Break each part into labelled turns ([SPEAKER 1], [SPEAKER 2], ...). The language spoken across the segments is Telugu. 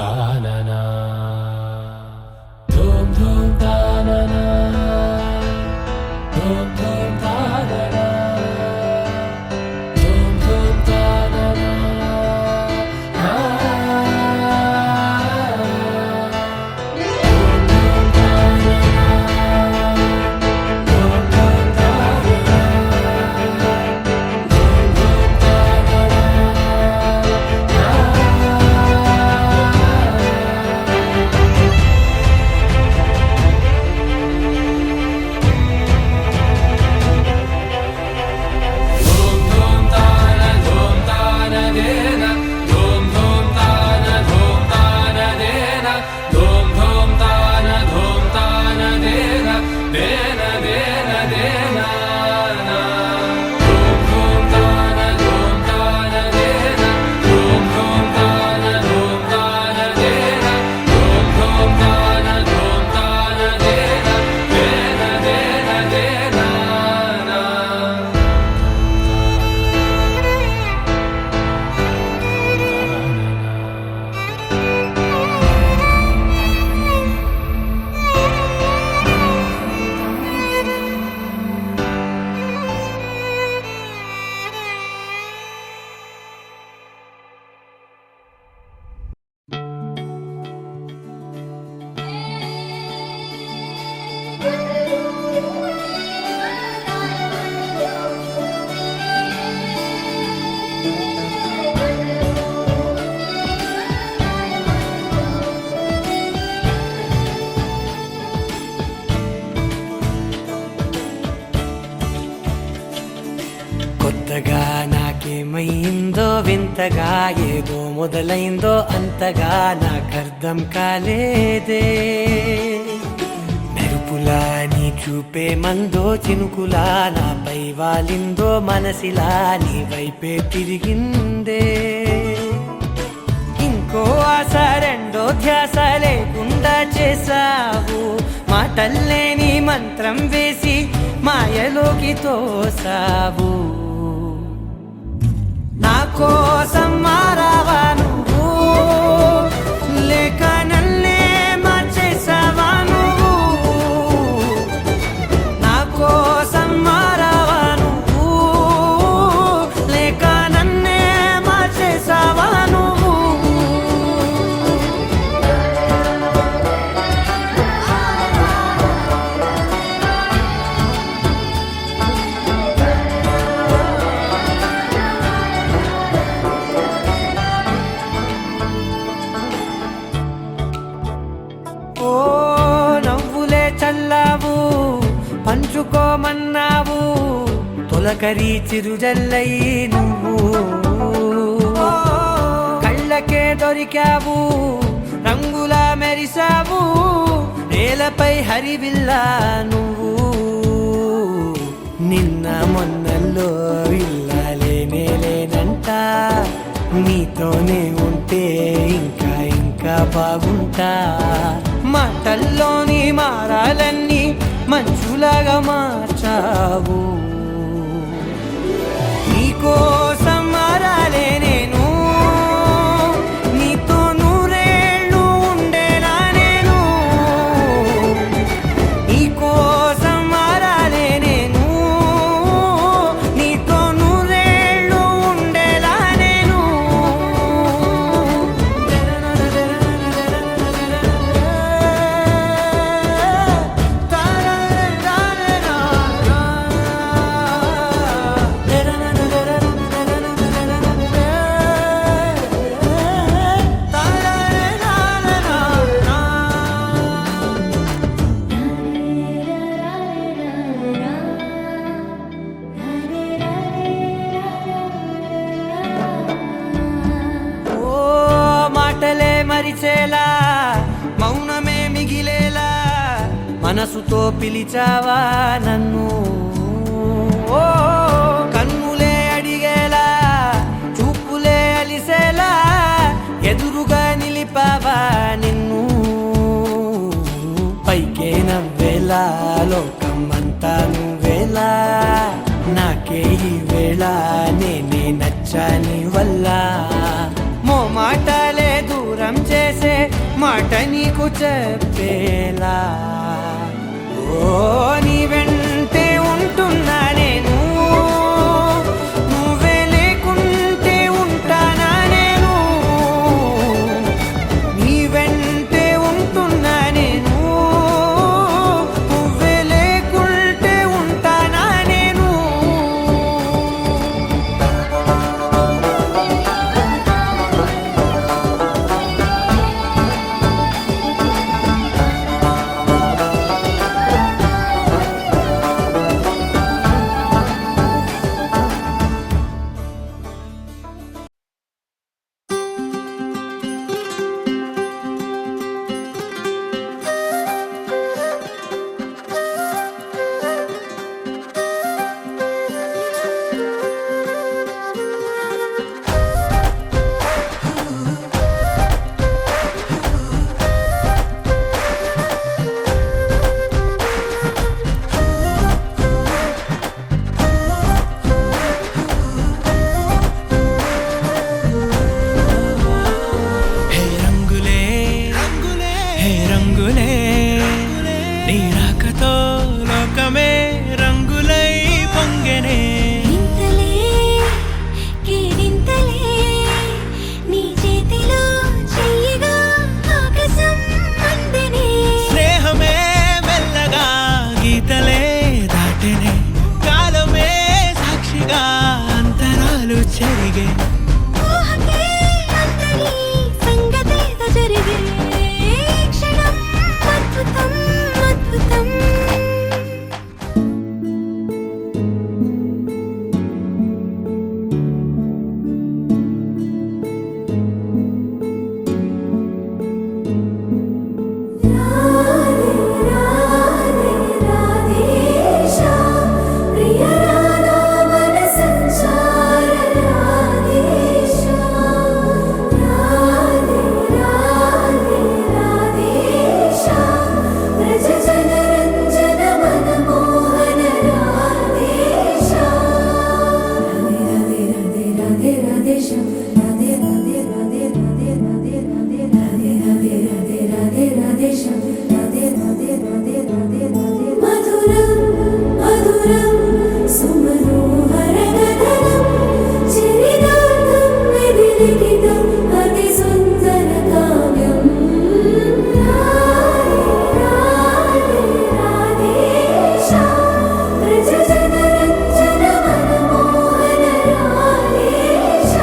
[SPEAKER 1] తాననా ధూమ్ ధూమ్ తాననా ధూమ్ ధూమ్ తాననా ధూమ్ ధూమ్ తాననా
[SPEAKER 2] కొత్తగా నాకేమైందో వింతగా ఏదో మొదలైందో అంతగా నాకర్థం కాలేదే మెరుపులా నీ చూపే మందో చినుకులా నాపై వాలిందో మనసిలా నీ వైపే తిరిగిందే ఇంకో ఆశ రెండో ధ్యాస లేకుండా చేసావు మాటల్లేని మంత్రం వేసి మాయలోకి తోసావు నా కోసం మారావా నువ్వు లేక నన్నే మార్చేసావా నువ్వు నా కోసం మారావా నువ్వు లేక నన్నే మార్చేసావా నువ్వు ఓ నవ్వులే చల్లావు పంచుకోమన్నావు తొలకరి చిరుజల్లై నువ్వు కళ్ళకే దొరికావు రంగులా మెరిసావు నేలపై హరివిల్లా నువ్వు నిన్న మొన్నల్లో ఇల్లాలేనే లేనంట నీతోనే ఉంటే ఇంకా ఇంకా బాగుంటా మాటల్లోని మారాలన్నీ మంచులాగా మార్చావు నీకోసం మారాలే నేను నీతో నూరేళ్ళు ఉండేలా నేను నీకోసం మారాలే నేను నీతో నూరేళ్ళు ఉండేలా నేను మాటలే మరిచేలా మౌనమే మిగిలేలా మనసుతో పిలిచావా నన్ను ఓ కన్నులే అడిగేలా చూపులే అలిసేలా ఎదురుగా నిలిపావా నిన్ను పైకే నవ్వేలా లోకమంతా నువ్వేలా నాకే ఈ వేళ నేనే నచ్చాని వల్ల మాటలే దూరం చేసే నీకు చెప్పేలా ఓ నీ వెంటే ఉంటున్నా నేను నువ్వే లేకుంటే ఉంటానా నేను నీ వెంటే ఉంటున్నా నేను నువ్వే లేకుంటే ఉంటానా నేను హే రంగులే హే రంగులే నీ రాకతో లోకమే రంగులై పొంగెనే
[SPEAKER 3] ఇంతలే కేరింతలే నీ చేతిలో చెయ్యగా ఆకాశం అందెనే
[SPEAKER 2] స్నేహమే మెల్లగా గీతలే దాటెనే కాలమే సాక్షిగా అంతరాలు చెరిగే
[SPEAKER 3] ఊహకే అంతని సంగతేదో జరిగే ఈ క్షణం అద్భుతం అద్భుతం మధురం మధురం సుమనోహరగగనం చరితార్థం విధిలిఖితం అతి సుందర కావ్యం రాధే రాధేశ ప్రజజనరంజన మనమోహన రాధేశ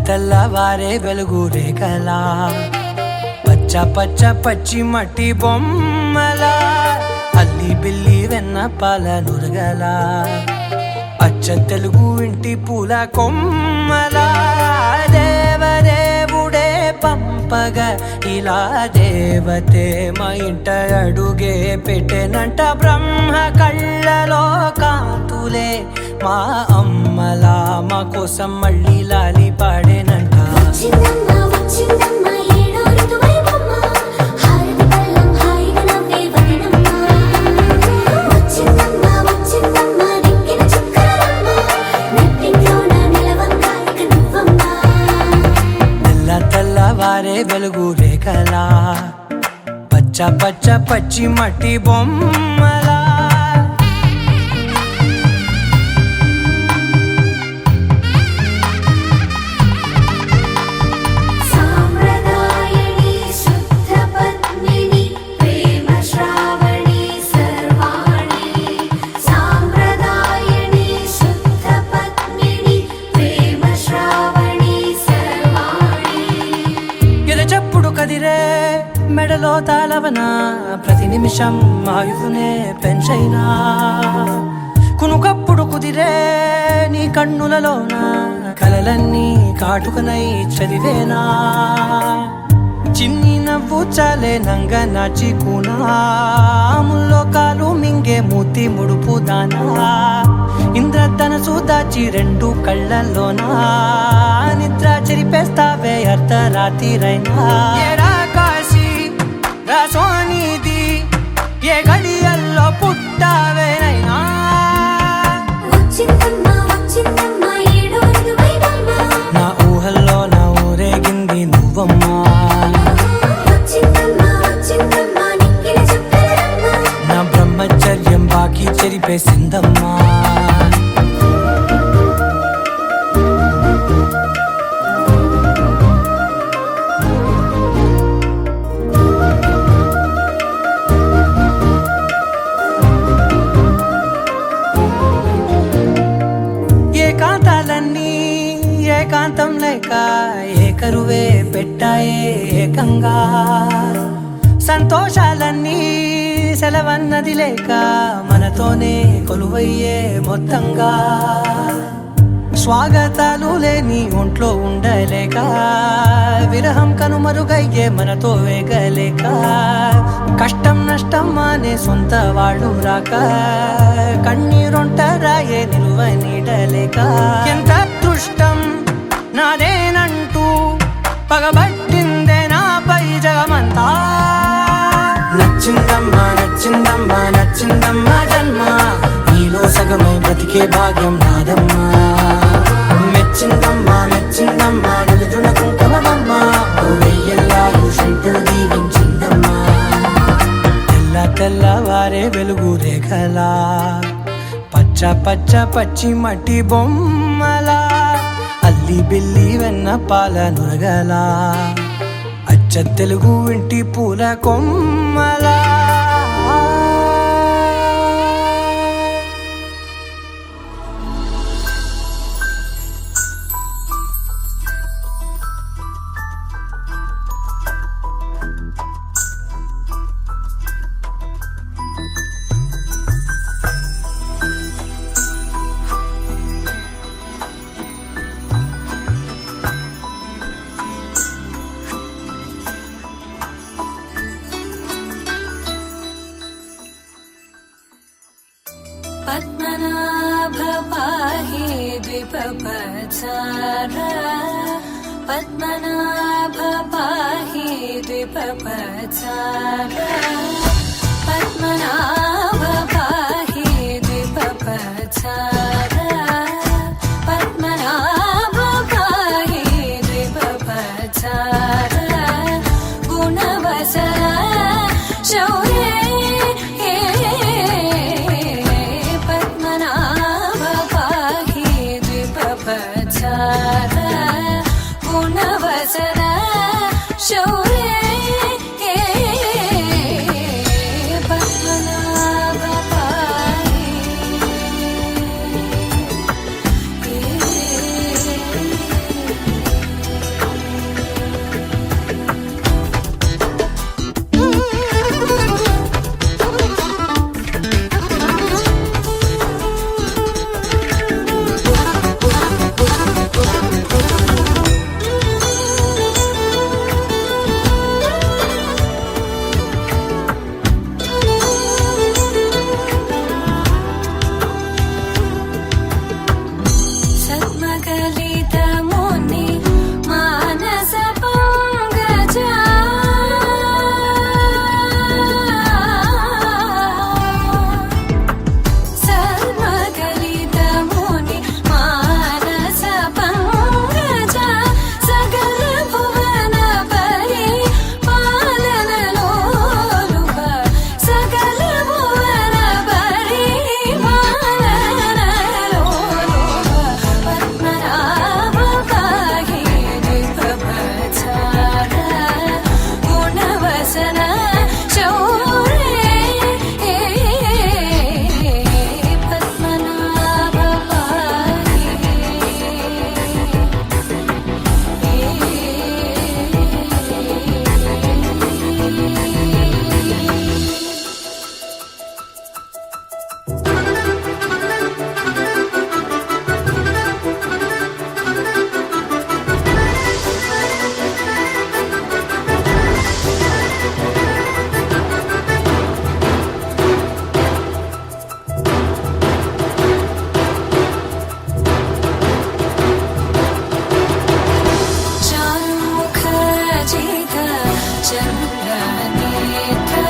[SPEAKER 2] తెల్లవారే వెలుగు రేఖలా పచ్చ పచ్చ పచ్చి మట్టి బొమ్మలా అల్లి బిల్లి వెన్న పాల నురగలా అచ్చ తెలుగు ఇంటి పూల కొమ్మలా దేవదేవుడే పంపగా ఇలా దేవతే మా ఇంట అడుగే పెట్టెనంట బ్రహ్మ కళ్ళలో కాంతులే మా అమ్మలా మా కోసం మళ్ళీ లాలి పాడేనంట
[SPEAKER 3] వచ్చిందమ్మ వచ్చిందమ్మ ఏడో ఋతువైవమ్మ హారతి పళ్ళం హాయిగా నవ్వే వదనమ్మ వచ్చిందమ్మ వచ్చిందమ్మ నెక్కిన చుక్కలమ్మ నెట్టింట్లోన నిలవంగా ఇక నువ్వమ్మ
[SPEAKER 2] తెల్లవారే వెలుగు రేఖలా పచ్చ పచ్చ పచ్చి మట్టి బొమ్మలా
[SPEAKER 3] సాంప్రదాయని శుద్ధ పద్మిని ప్రేమ శ్రావణి సర్వాణి సాంప్రదాయని శుద్ధ పద్మిని ప్రేమ శ్రావణి సర్వాణి
[SPEAKER 2] ఎరచప్పుడు కదిరే మెడలో తాళవన ప్రతి నిమిషం ఆయుధునే పెంచైనా కునుకప్పుడు కుదిరే నీ కన్నులలోన కలలన్నీ కాటుకనై చదివేనా చిన్ని నవ్వు చాలే నంగ నాచి కూనాముల్లో కాలు మింగే మూతి ముడుపు దానా ఇంద్రధనసు దాచి రెండు కళ్ళల్లోనా నిద్ర చెరిపేస్తావే అర్ధరాత్రిరైనా ఏరా కాశీ రాసోనిది ఏ గడియల్లో పుట్టావేనైనా
[SPEAKER 3] వచ్చిందమ్మా వచ్చిందమ్మా ఏడో ఇరువైనమ్మా
[SPEAKER 2] నా ఊహల్లో నా ఊరేగింది నువ్వమ్మా
[SPEAKER 3] వచ్చిందమ్మా వచ్చిందమ్మా నిక్కిన చుక్కలమ్మా
[SPEAKER 2] నా బ్రహ్మచర్యం బాకీ చెరిపేసిందమ్మా ఏకాంతాలన్నీ ఏకాంతం లేక ఏకరువే పెట్టాయే ఏకంగా సంతోషాలన్నీ సెలవన్నది లేక మనతోనే కొలువయ్యే మొత్తంగా స్వాగతాలు లేని ఒంట్లో ఉండలేక విరహం కనుమరుగయ్యే మనతో వేగలేక కష్టం నష్టం అనే సొంత వాళ్ళు రాక కన్నీరొంటరాయే నిలువ నీడలేక ఎంత అదృష్టం నాదేనంటూ పగబట్టిందే నాపై జగమంతా నచ్చిందమ్మా నచ్చిందమ్మా నచ్చిందమ్మా జన్మ నీలో సగమై బ్రతికే భాగ్యం నాదమ్మా మెచ్చిందమ్మా మెచ్చిందమ్మా నిలుచున కుంకుమమ్మా వెయ్యల్లాలు శంకులు దీవించిందమ్మా తెల్ల తెల్లవారే వెలుగు రేఖలా పచ్చ పచ్చ పచ్చి మట్టి బొమ్మలా అల్లి బిల్లి వెన్న పాల నురగలా అచ్చ తెలుగు ఇంటి పూల కొమ్మలా
[SPEAKER 3] పద్మనాభ పాహి ద్విపపచార పద్మనాభ పాహి ద్విపపచార పద్మనాభ పాహి ద్విపపచార పద్మనాభ పాహి ద్విపపచార గుణవసర శౌర్య గుణవసర శౌర్య పద్మనాభ పాహి चन्द्रनेत्रा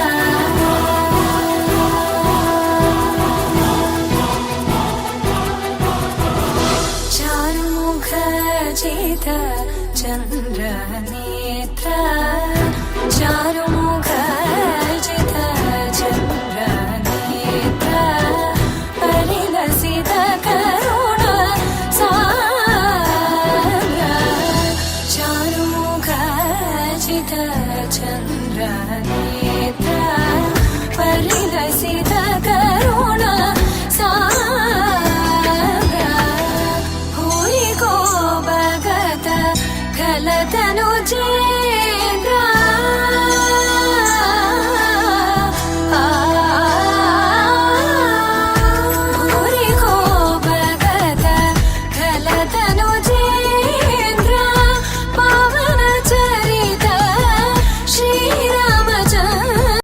[SPEAKER 3] चारुमुखजित चन्द्रनेत्रा चारुमुखजित चन्द्रनेत्रा परिलसित करुण साग्र चारुमुखजित चन्द्रनेत्रा परिलसित करुण साग्र भूरि को भगत खलतनु चेन्द्रा भूरि को भगत खलतनु चेन्द्रा पावन चरित श्रीरामचन्द्र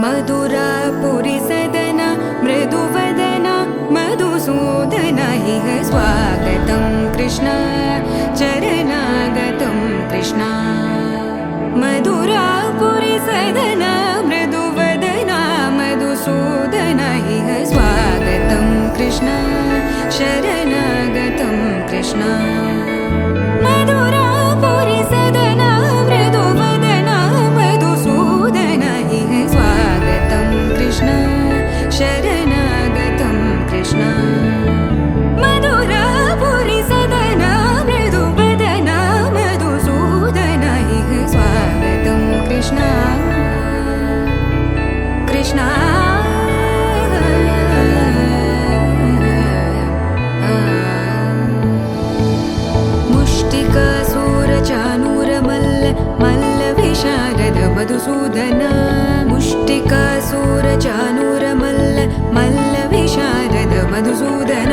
[SPEAKER 4] मधुरापुरि सदन मृदुवदन मधुसूदन इह स्वागतं कृष्ण चरणागतं कृष्ण मधुरापुरि सदन मृदुवदन मधुसूदन इह स्वागतं कृष्ण शरणागतं कृष्ण मधुरापुरि सदन मृदुवदन मधुसूदन इह स्वागतं कृष्ण शरणागतं कृष्ण मधुरापुरि सदन मृदुवदन मधुसूदन इह स्वागतं कृष्ण कृष्ण मुष्टिकासूरचानूरमल्ल मल्लविशारद मधुसूदन मुष्टिकासूरचानूरमल्ल मल्लविशारद मधुसूदन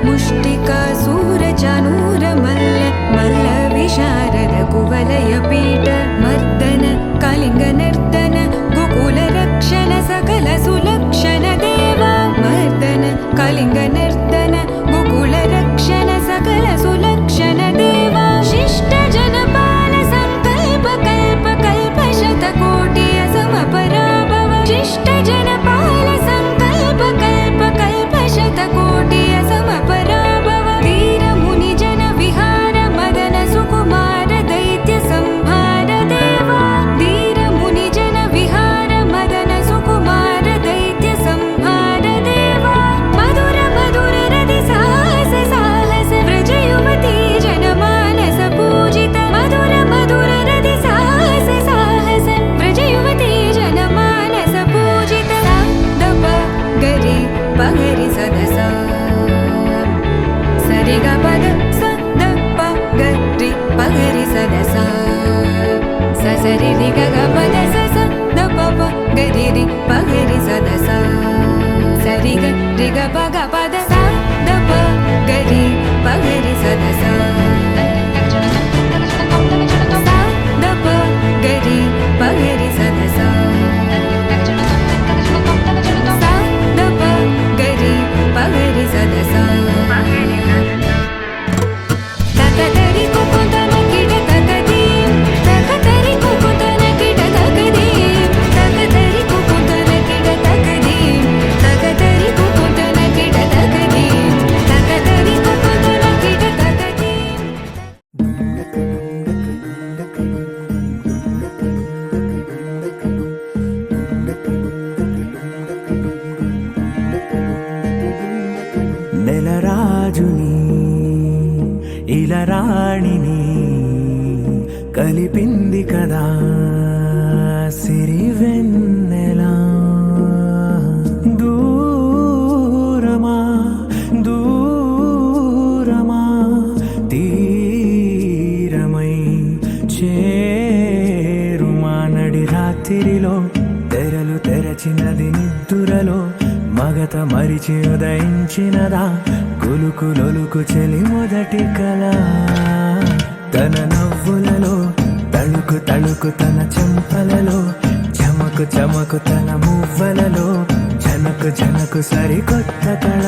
[SPEAKER 4] मुष्टिकासूरचानूरमल्ल मल्लविशारद कुवलयपीठ मर्दन कलिङ्गनर्दन गोकुलरक्षण सकल सुलक्षण देवा मर्दन कलिङ्गनर्दन गोकुलरक्षण सकल सुलक्षण देवा शिष्ट जनपाल संकल्प कल्प कल्प शतकोटि असमपराभव शिष्ट जनपाल संकल्प कल्प कल्प शतकोटि असमपराभव धीर मुनि जन विहार मदन सुकुमार दैत्य संहार देवा धीर मुनि जन विहार मदन सुकुमार दैत्य संहार देवा मधुर मधुर रति साहस साहस व्रज युवती जनमानस पूजित मधुर मधुर रति साहस साहस व्रज युवती जनमानस पूजित दप गरि पगरि सदस सरि ग पद स द प गरि पगरि सदस स सरि रि ग ग पद स स द प प गरि रि पगरि सदस सरि ग रि ग प ग पद स द प गरि पगरि सदस द प गरि पगरि सदस द प गरि पगरि सदस तकतरि कुकुतन किड तकदीं तकतरि कुकुतन किड तकदीं तकतरि कुकुतन किड तकदीं तकतरि कुकुतन किड तकदीं तकतरि कुकुतन किड तकदीं
[SPEAKER 2] నెలరాజుని ఇలరాణిని కలిపింది కదా సిరివెన్నెలా దూరమా దూరమా తీరమై చేరుమా నడి రాత్రిలో తెరలు తెరచినది నిద్దురలో మగత మరిచి ఉదయించినదా కులుకు లొలుకు చెలి మొదటి కళ తన నవ్వులలో తళుకు తళుకు తన చెంపలలో చమకు చమకు తన మువ్వలలో జనకు జనకు సరికొత్త కళ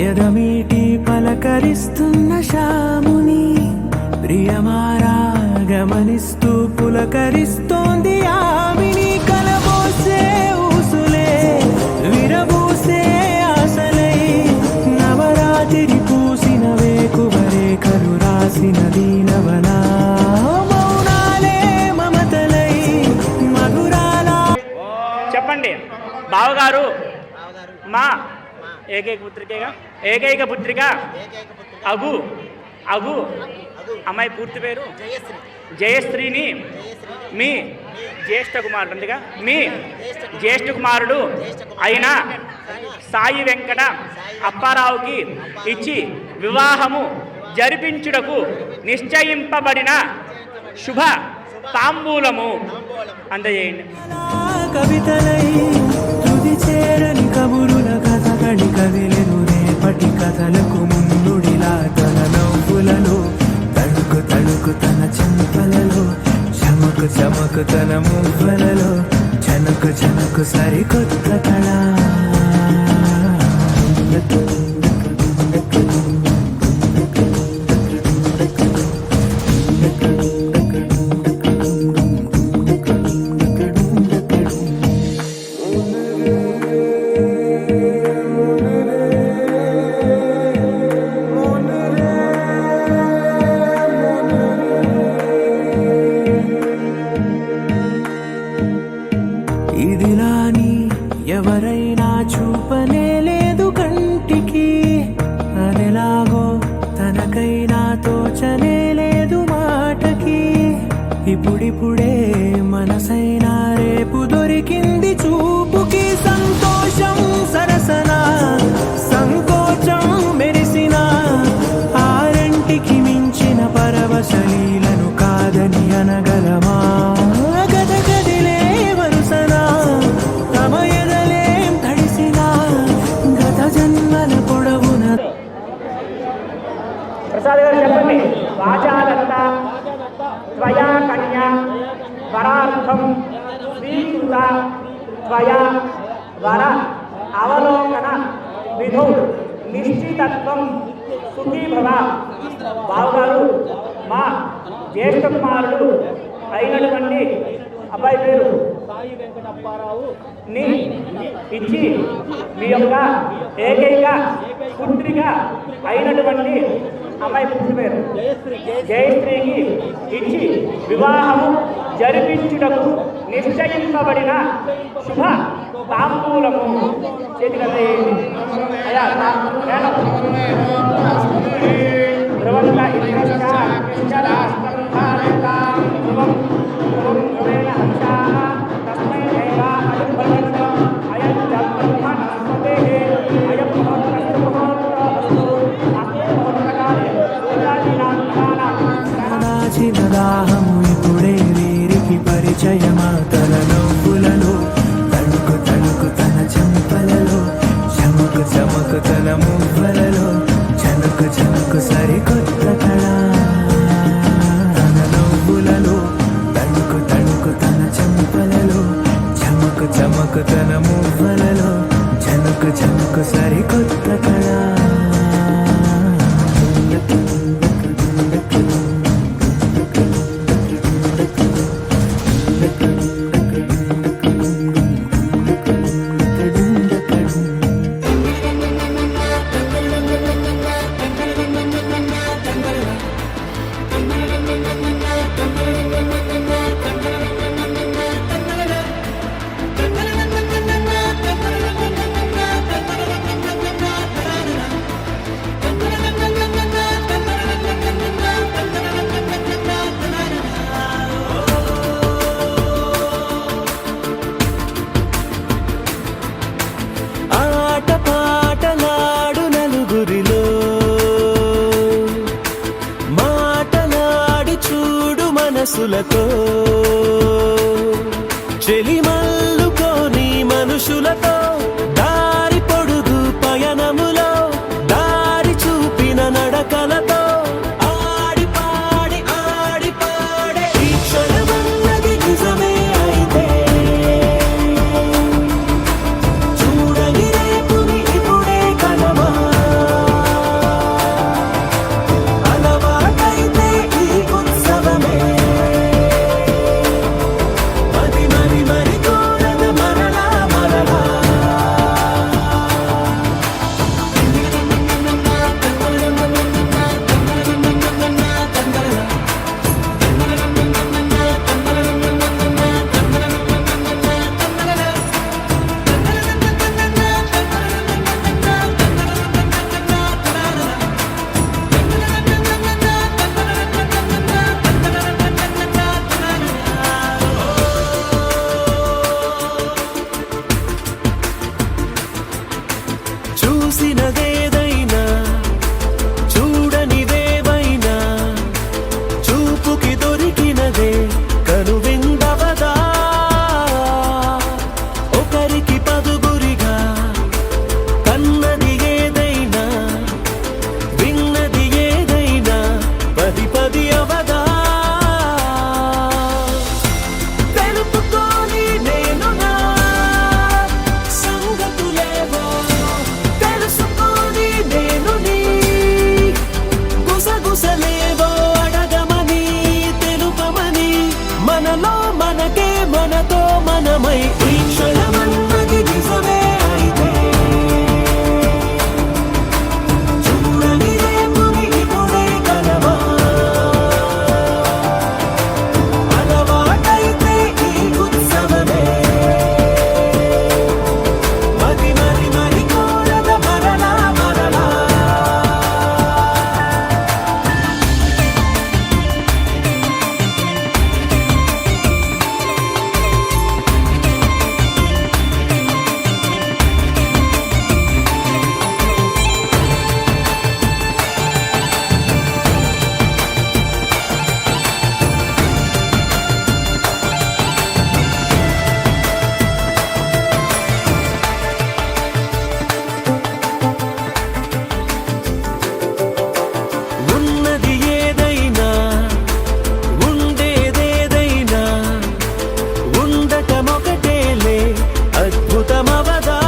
[SPEAKER 2] ఎదమీటి పలకరిస్తున్న శాముని ప్రియమారా గమనిస్తూ పులకరిస్తోంది ఆవిని కలబోసే ఊసులే విరబూసే ఆశలై నవరాత్రి పూసిన వేకువరే కలు రాసిన దీనవనా మౌనాలే మమతలై మధురాల.
[SPEAKER 5] చెప్పండి బావగారు మా ఏకైక పుత్రిక అగు అగు అమ్మాయి పూర్తి పేరు జయశ్రీని మీ జ్యేష్ఠ కుమారుడు అందుగా మీ జ్యేష్ఠ కుమారుడు అయిన సాయి వెంకట అప్పారావుకి ఇచ్చి వివాహము జరిపించుటకు నిశ్చయింపబడిన శుభ తాంబూలము అందజేయండి.
[SPEAKER 2] కవితలై తుది చేరని కబురుల కథ కడి కదిలెను రేపటి కథలకు ముందుడిలా తన నవ్వులలో తడుకు తడుకు తన చెంపలలో చమకు చమకు తన మువ్వలలో చనకు చనకు సరికొత్త కళ. ఇదిలాని ఎవరైనా చూపనే లేదు కంటికి అదెలాగో తనకైనా తోచనే లేదు మాటకి ఇప్పుడిప్పుడే మనసైనా రేపు దొరికింది చూపుకి సంతోషం సరసన సంకోచం మెరిసిన ఆరంటికి మించిన పరవశలీలను కాదని అనగలమా గద గదిలే వరుసన తమ ఎదలేం తడిసిన గత జన్మల పొడవున.
[SPEAKER 5] ప్రసాద్ గారు చెప్పండి. వాచాదత్త త్వయా కన్యా వరార్థం స్వీకృత త్వయా వర అవలోకన విధౌ నిశ్చితత్వం సుఖీ భవ. బావగారు మా జ్యేష్ఠ కుమారుడు అయినటువంటి అబ్బాయి పేరు సాయి వెంకట అప్పారావు ని ఇచ్చి మీ యొక్క ఏకైక పుత్రిక అయినటువంటి అమ్మాయి పుత్రి పేరు జయశ్రీకి ఇచ్చి వివాహము జరిపించుటకు నిశ్చయింపబడిన శుభ తాంబూలము చేతికల్లేయండి. అయ్యా ధ్రువంగా
[SPEAKER 2] దాహము ఇప్పుడే వీరికి పరిచయమా తన నవ్వులలో తణుకు తణుకు తన చెంపలలో చమకు చమకు తన మువ్వలలో చనుకు చనుకు సరికొత్త కళ. తన నవ్వులలో తణుకు తణుకు తన చెంపలలో చమకు చమకు తన మువ్వలలో చనుకు చనుకు సరికొత్త కళ. మనసులతో చెలిమల్లుకోని మనుషులతో దారి పొడుగు పయనములో దారి చూపిన నడకలతో ఆడి పాడి ఈ క్షణమన్నది నిజమే అయితే చూడని రేపుని ఇప్పుడే కలమా.
[SPEAKER 6] అవదా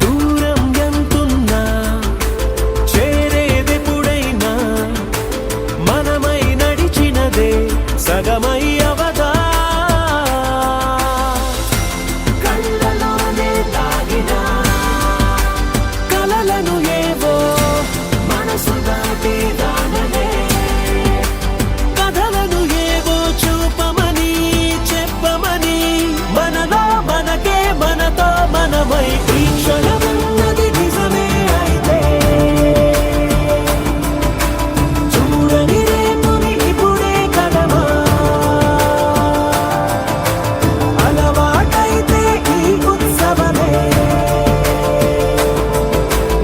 [SPEAKER 6] దూరం ఎంతున్నా చేరేదెప్పుడైనా మనమై నడిచినదే సగమై అవదా కళ్ళలోనే దాగిన కలలను ఏవో మనసు దాటి రానలే కథలను ఏవో చూపమని చెప్పమని మనలో మనకే మనతో మనమై ఈ క్షణమన్నది నిజమే అయితే చూడని రేపుని ఇప్పుడే కలమా అలవాటైతే ఈ ఉత్సవమే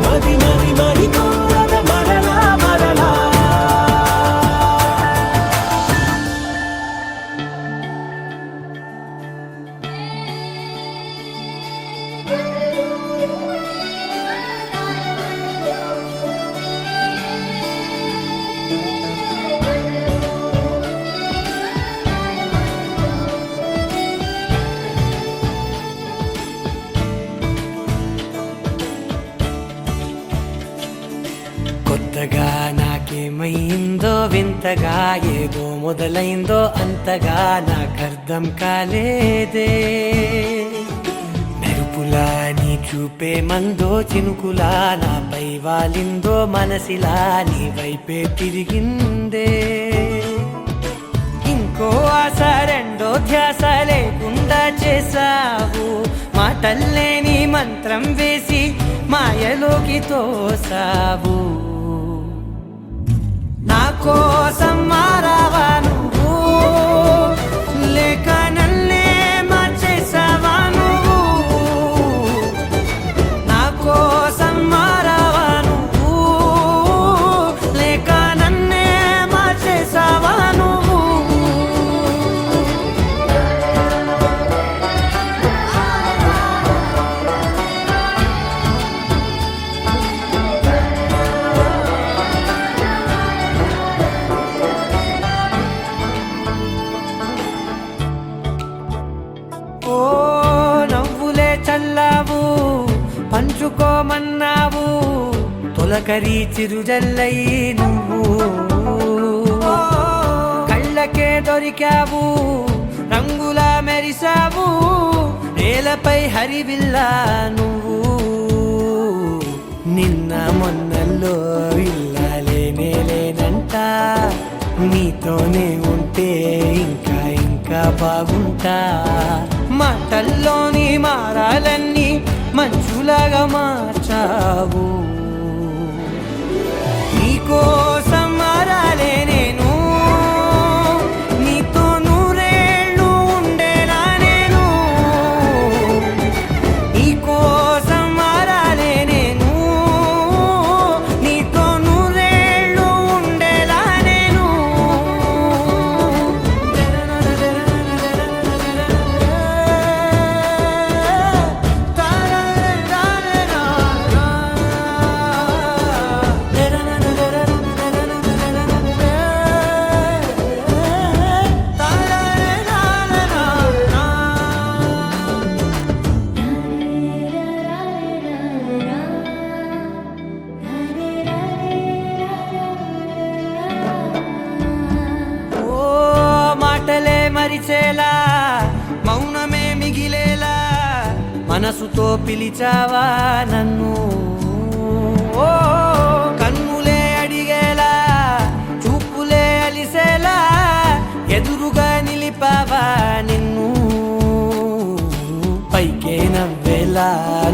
[SPEAKER 6] మది మరి మరి కోరద మరలా మరలా కొత్తగా నాకేమైందో వింతగా ఏదో మొదలైందో అంతగా నాకర్థం కాలేదే మెరుపులా నీ చూపే మందో చినుకులా నాపై వాలిందో మనసిలా నీ వైపే తిరిగిందే ఇంకో ఆశ రెండో ధ్యాస లేకుండా చేసావు మాటల్లేని మంత్రం వేసి మాయలోకి తోసావు నా కోసం మారావా నువ్వు లేక నన్నే మార్చేసావా నువ్వు నా కోసం మారావా నువ్వు లేక నన్నే మార్చేసావా నువ్వు ఓ నవ్వులే చల్లావు పంచుకోమన్నావు తొలకరి చిరుజల్లై నువ్వు ఓ, కళ్ళకే దొరికావు రంగులా మెరిసావు నేలపై హరివిల్లా నువ్వు నిన్న మొన్నల్లో ఇల్లాలేనే లేనంట నీతోనే ఉంటే ఇంకా ఇంకా బాగుంటా మాటల్లోని మారాలన్నీ మంచులాగా మార్చావు నీకోసం మారాలే నేను నీతో నూరేళ్ళు ఉండేలా నేను నీకోసం మారాలే నేను నీతో నూరేళ్ళు ఉండేలా నేను ఓ మాటలే మరిచేలా మౌనమే మిగిలేలా మనసుతో పిలిచావా నన్ను ఓ కన్నులే అడిగేలా చూపులే అలిసేలా ఎదురుగా నిలిపావా నిన్ను పైకే నవ్వేలా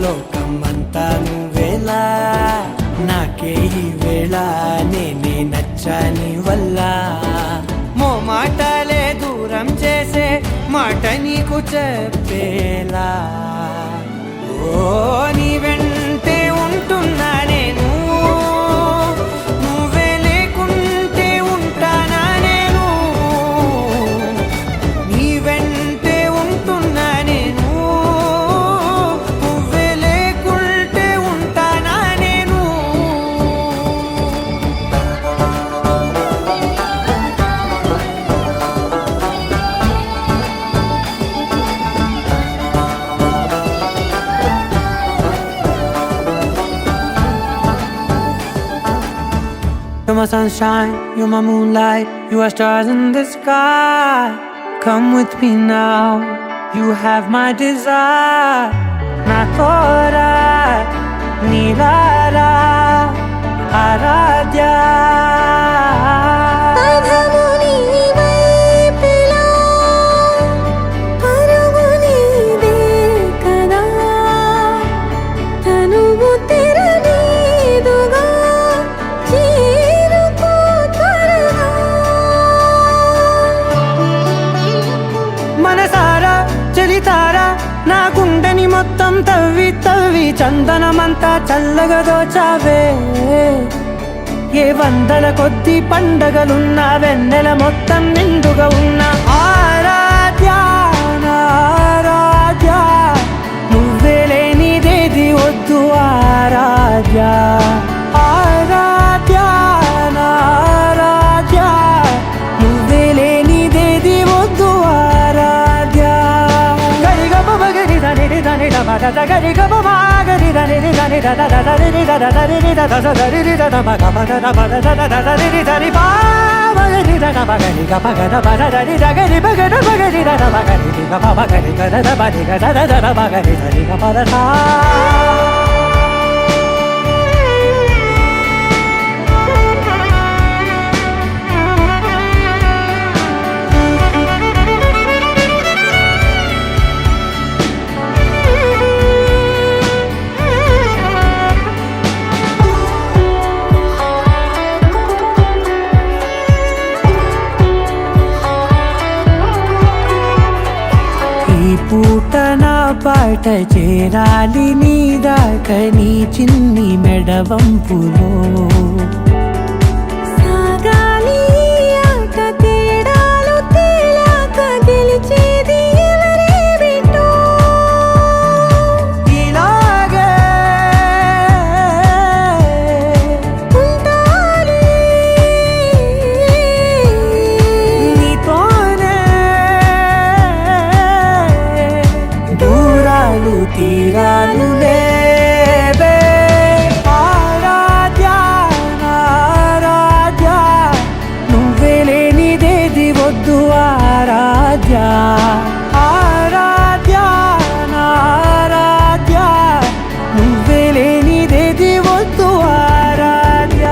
[SPEAKER 6] లోకమంతా నువ్వేలా నాకే ఈ వేళ నేనే నచ్చాని వల్ల మాటలే దూరం చేసే మాట నీకు చెప్పేలా ఓ నీ వెంటే ఉంటున్నా నేను నువ్వే లేకుంటే ఉంటానా నేను నీ వెంటే ఉంటున్నా నేను నువ్వే లేకుంటే ఉంటానా నేను
[SPEAKER 2] You're my sunshine, you're my moonlight, you are stars in the sky. Come with me now, you have my desire. Na tora nilara aradhya.
[SPEAKER 3] పదము నీ వైపులా పరుగు నీదే కదా తనువు తెర నీదుగా చేరుకో త్వరగా
[SPEAKER 2] మనసారా చలితారా నా గుండెని మొత్తం తవ్వి తవ్వి చందనమంతా చల్లగా దోచావే. ఏ వందల కొద్ది పండగలున్నా వెన్నెల మొత్తం నిండుగా ఉన్న ఆరాధ్య నా ఆరాధ్య నువ్వే లేనిదేది వద్దు ఆరాధ్య. ఆరాధ్య నా ఆరాధ్య నువ్వే లేనిదేది వద్దు ఆరాధ్య. గరిగ బగరి దని దని దబద గరిగ బగరి దని దని దద దరి దద దరి దద దరి దద బగబద దబద దద దరి దరి బాగరి దద బగరి గబగద బద దరి దగరి బగద బగరి దద బగరి గబ బగరి గద బగరి గద దద బగరి దరి గబద సా. ఈ పూట నా పాట చేరాలి నీ దాకా నీ చిన్ని మెడవంపులో.
[SPEAKER 3] సాగాలి ఆట తేడాలు తేలాక గెలిచేది ఎవరే బిడ్డో.
[SPEAKER 2] ఇలాగే
[SPEAKER 3] ఉంటాలి
[SPEAKER 2] నీతోనే దూరాలు తీరాలు లేవే. ఆరాధ్య నా ఆరాధ్య నువ్వే లేనిదేది వద్దు ఆరాధ్య. ఆరాధ్య నా ఆరాధ్య నువ్వే లేనిదేది వద్దు ఆరాధ్య.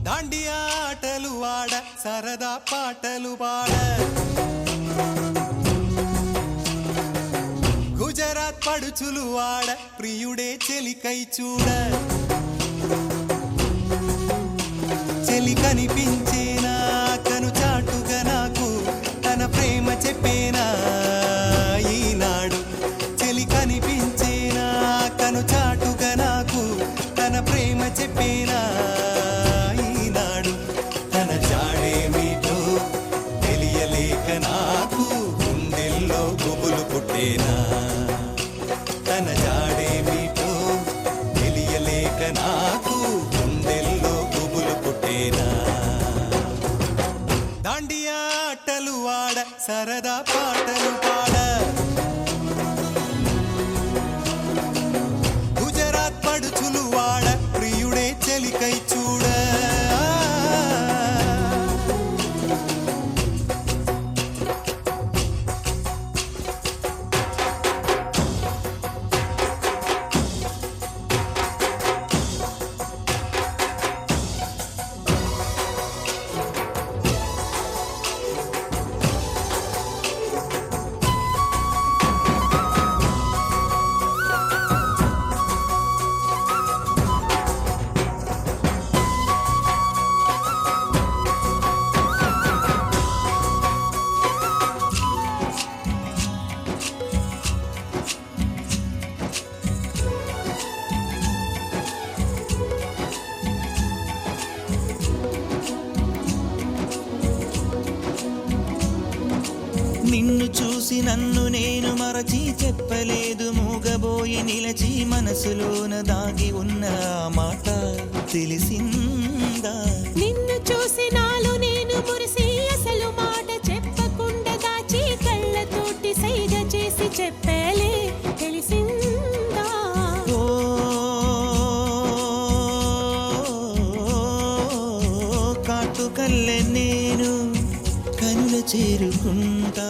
[SPEAKER 6] దాండియా ఆటలు ఆడ సరదా పాటలు పాడ గుజరాత్ పడుచులు ఆడ ప్రియుడే చెలికై చూడ చెలి కనిపించేనా కను చాటుగా నాకు తన ప్రేమ చెప్పేనా ఈనాడు. చెలి కనిపించేనా కను చాటుగా నాకు తన ప్రేమ చెప్పేనా ఈనాడు. తన జాడేమిటో తెలియలేక నాకు గుండెల్లో గుబులు పుట్టేనా. తన జాడేమిటో తెలియలేక నాకు గుండెల్లో గుబులు పుట్టేనా. నన్ను నేను మరచి చెప్పలేదు మూగబోయి నిలచి మనసులోన దాగి ఉన్న ఆ మాట తెలిసిందా
[SPEAKER 3] నిన్ను చూసి నాలో నేను మురిసి అసలు మాట చెప్పకుండా దాచి కళ్ళతోటి సైగ చేసి చెప్పలే తెలిసిందా
[SPEAKER 6] ఓ కాటుకల్లె నేను కనుల చేరుకుంటా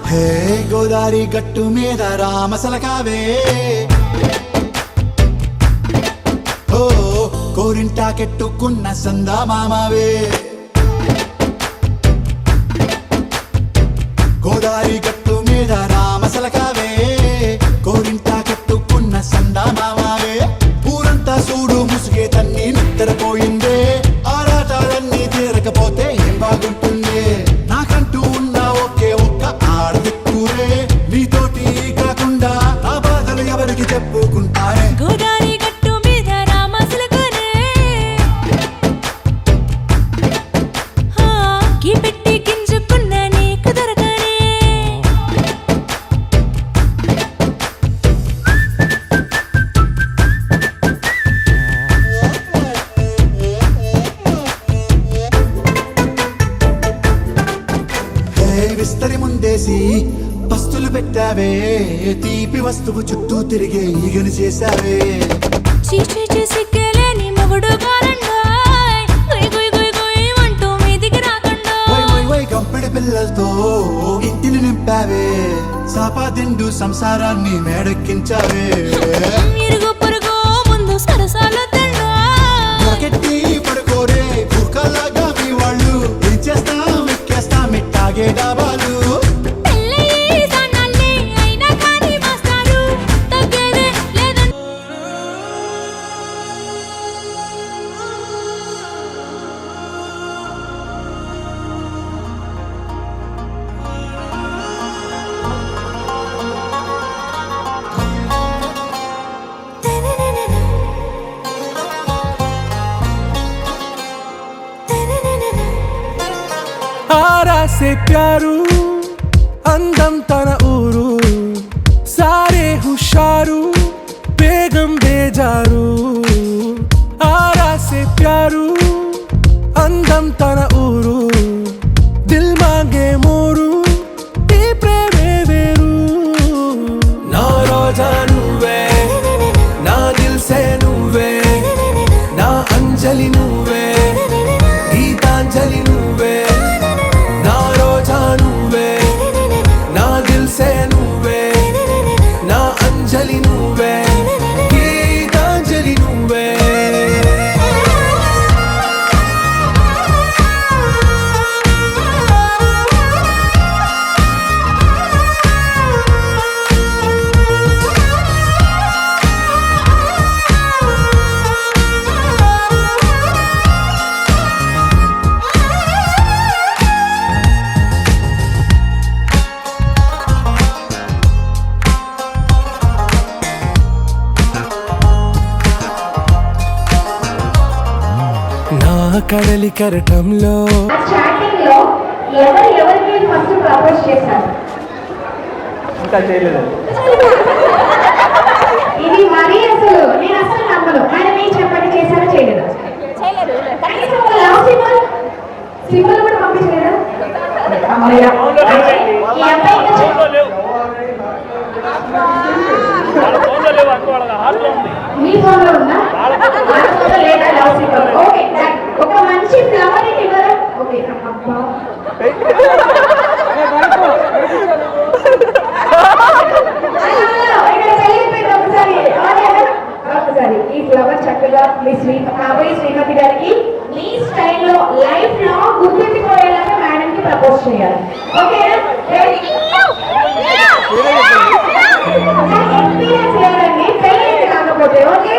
[SPEAKER 7] హే గోదారి గట్టు మీద రామసలకావే ఓ కోరింటాకెట్టుకున్న సందా మామావే గోదారి గట్టు మీద రామసలకావే కోరింటాకెట్టుకున్న సందా మామావే ఊరంతా చూడు ముసుగే తన్ని నిద్రపోయిందే ఆరాటాలన్నీ తీరకపోతే ఏం బాగుంటుందే నాకంటూ ఉన్న ఒకే ఒక్క ఆడదిక్కురే నీతోటి కాకుండా నా బాధలు ఎవరికి చెప్పుకుంటారే
[SPEAKER 3] గోదారి గట్టు మీద రామసలకనే కీ పెట్టి గింజుకున్న నీకు దొరకనే
[SPEAKER 7] విస్తరి ముందేసి పస్తులు పెట్టావే తీపి వస్తువు చుట్టూ తిరిగే ఈగను చేశావే
[SPEAKER 3] చీచి సిగ్గలేని మొగుడు గారండాయ్ గుయ్ గుయ్ గుయ్ గుయ్ అంటూ మీదికి రాకండా
[SPEAKER 7] వై వై వై గంపెడి పిల్లలతో ఇంటిని నింపావే సాపాదిండు సంసారాన్ని మేడెక్కించావే
[SPEAKER 3] ఇరుగు పొరుగు ముందు సరసాలు తండా
[SPEAKER 7] నాకెట్టి పడుకోరే కుక్కలాగా మీ వాళ్ళు ఏం చేస్తాం ఎక్కేస్తాం ఇట్టాగే డాబాలు
[SPEAKER 3] పెళ్ళయి సన్నాళ్ళే అయినా కానీ మాస్టారు తగ్గేదే లేదంట
[SPEAKER 2] से प्यारू అందం తన ఊరు సారే హుషారు బేగం బేజారు ఆరా సే ప్యారు అందం తన ఊరు దిల్ మాంగే మోరు ఈ ప్రేమే వేరు నా రోజా నువ్వే నా దిల్ సే నువ్వే నా అంజలి నువ్వే గీతాంజలి నువ్వే నా రోజా నువ్వే నా దిల్ సే నువ్వే నా అంజలి నువ్వే గీతాంజలి నువ్వే నా కడలి కరటంలో
[SPEAKER 8] చాటింగ్ లో ఎవరికి ఫస్ట్ ప్రపోజ్ చేశారు?
[SPEAKER 5] ఇంకా చేయలేదు.
[SPEAKER 8] ఇది మరీ అసలు నేను అసలు నమ్మను. ఆయన మీకు చెప్పండి, చేశారో చేయలేదు? కనీసం ఒక లవ్ సింబల్ కూడా పంపించలేదా? అమ్మయ్య. ఈ అబ్బాయి ఇంకా మీ ఫోన్ లో ఉందా? వాళ్ళ ఫోన్ లో లేదా లవ్ సింబల్? ఓకే, ఒక మంచి ఫ్లవర్ ఇవ్వరా? ఓకే, అబ్బా ఒకసారి ఈ ఫ్లవర్ చక్కగా మీ కాబోయే శ్రీమతి గారికి మీ స్టైల్లో లైఫ్ లాంగ్ గుర్తుండిపోయేలాగా మేడం కి ప్రపోజ్ చేయాలి. ఓకేనా? ఎక్స్పీరియన్స్ చేయాలండి, పెళ్ళి కాకపోతే. ఓకే,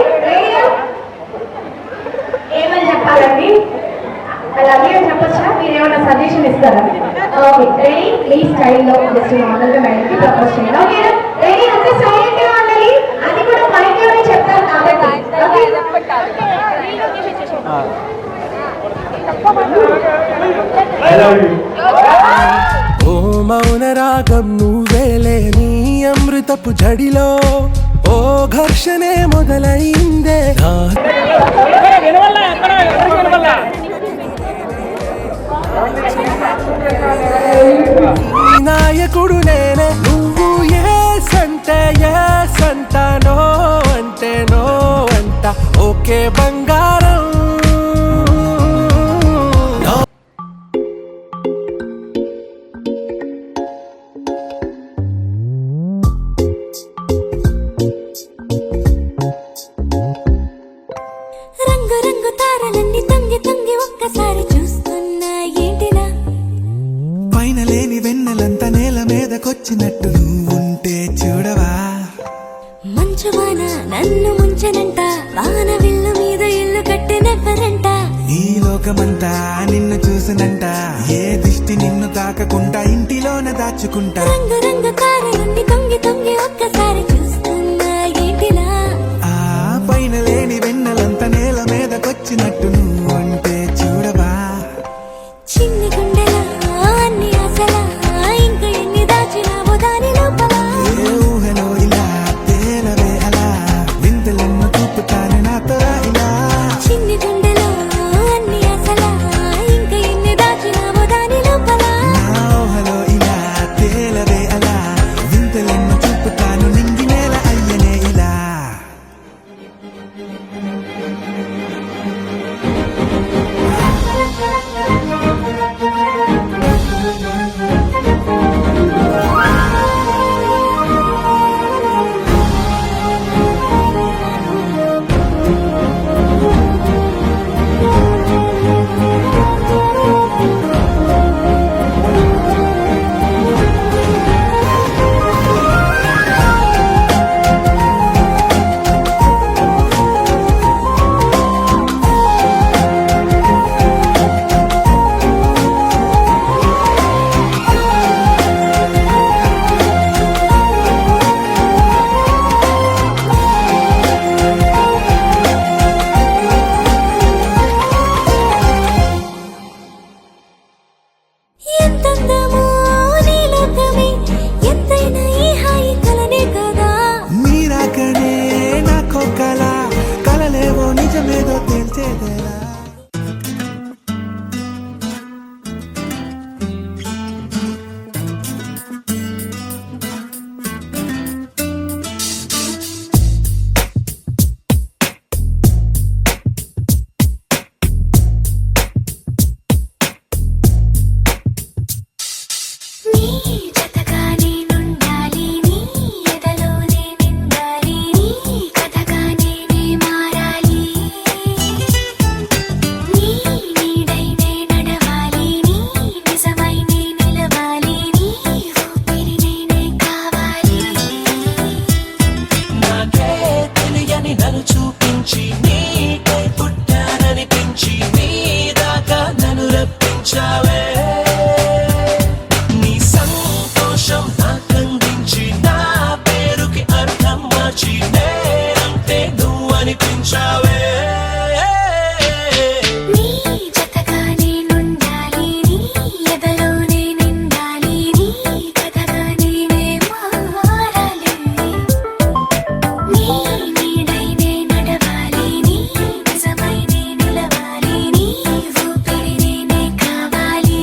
[SPEAKER 8] ఏమని చెప్పాలండి? అలాగే అని చెప్పచ్చా? మీరు ఏమైనా సజెషన్ ఇస్తారా? Okay, ready? మీ స్టైల్లో జస్ట్ నార్మల్గా మేడం కి ప్రపోజ్ చేయాలి. ఓకేనా? రెడీ? అంత సైలెంట్ గా ఉండాలి, అది కూడా మైక్లోనే చెప్తారు కాబట్టి.
[SPEAKER 2] ఓ మౌన రాగం నువ్వేలే నీ అమృతపు జడిలో ఓ ఘర్షణే మొదలైందే నా నాయకుడు నేనే నువ్వు ఏ సంట నో అంటే నో అంట ఓకే బంగారం
[SPEAKER 3] రంగు రంగు తారలన్నీ తొంగి తొంగి ఒక్కసారి చూస్తున్నా ఏంటిలా
[SPEAKER 6] పైన లేని వెన్నెలంతా నేల మీదకొచ్చినట్టు నువ్వుంటే చూడవా
[SPEAKER 3] మంచువాన నన్ను ముంచనంట వాన విల్లు మీద ఇల్లు కట్టినెవ్వరంట
[SPEAKER 6] ఈ లోకమంతా నిన్ను చూసినంట ఏ దిష్టి నిన్ను తాకకుండా ఇంటిలోన దాచుకుంటా
[SPEAKER 3] రంగు రంగు తారలన్నీ తొంగి తొంగి ఒక్కసారి చూస్తున్నా ఏంటిలా
[SPEAKER 6] ఆ పైన లేని వెన్నెలంతా నేల మీదకొచ్చినట్టు నువ్వుంటే చూడవా
[SPEAKER 3] చిన్ని గుండెలా అన్ని ఆశలా ఇంకా ఎన్ని దాచినావో దాని లోపల
[SPEAKER 6] ఏ ఊహలో ఇలా తేలవే అలా వింతలెన్నో చూపుతాను నాతో రా ఇలా
[SPEAKER 3] చిన్ని గుండెలో అన్ని ఆశలా ఇంకా ఎన్ని దాచినావో దాని లోపల
[SPEAKER 6] నా ఊహలో ఇలా తేలవే అలా వింతలెన్నో చూపుతాను నింగి నేల అయ్యనే ఇలా
[SPEAKER 1] వచ్చావే
[SPEAKER 3] నీ జతగా నేనుండాలి నీ ఎదలోనే నిండాలి నీ కథగా నేనే మారాలి నీ నీడై నే నడవాలి నీ నిజమై నే నిలవాలి నీ ఊపిరి నేనే కావాలి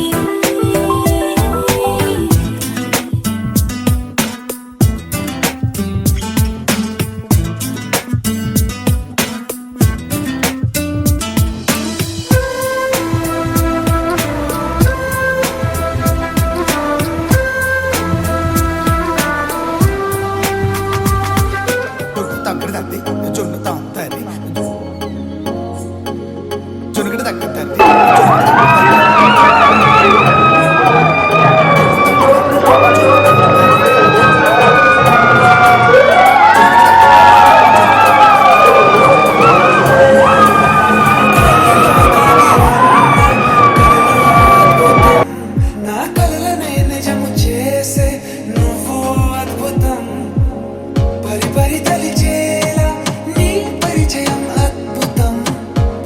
[SPEAKER 7] తక్కడ తల్లి జొన్ను తాంతరి జొనుగడ తగ్గ తల్లి
[SPEAKER 2] నా కలలనే నిజము చేసే నువ్వు అద్భుతం పరి పరి తలిచేలా నీ పరిచయం అద్భుతం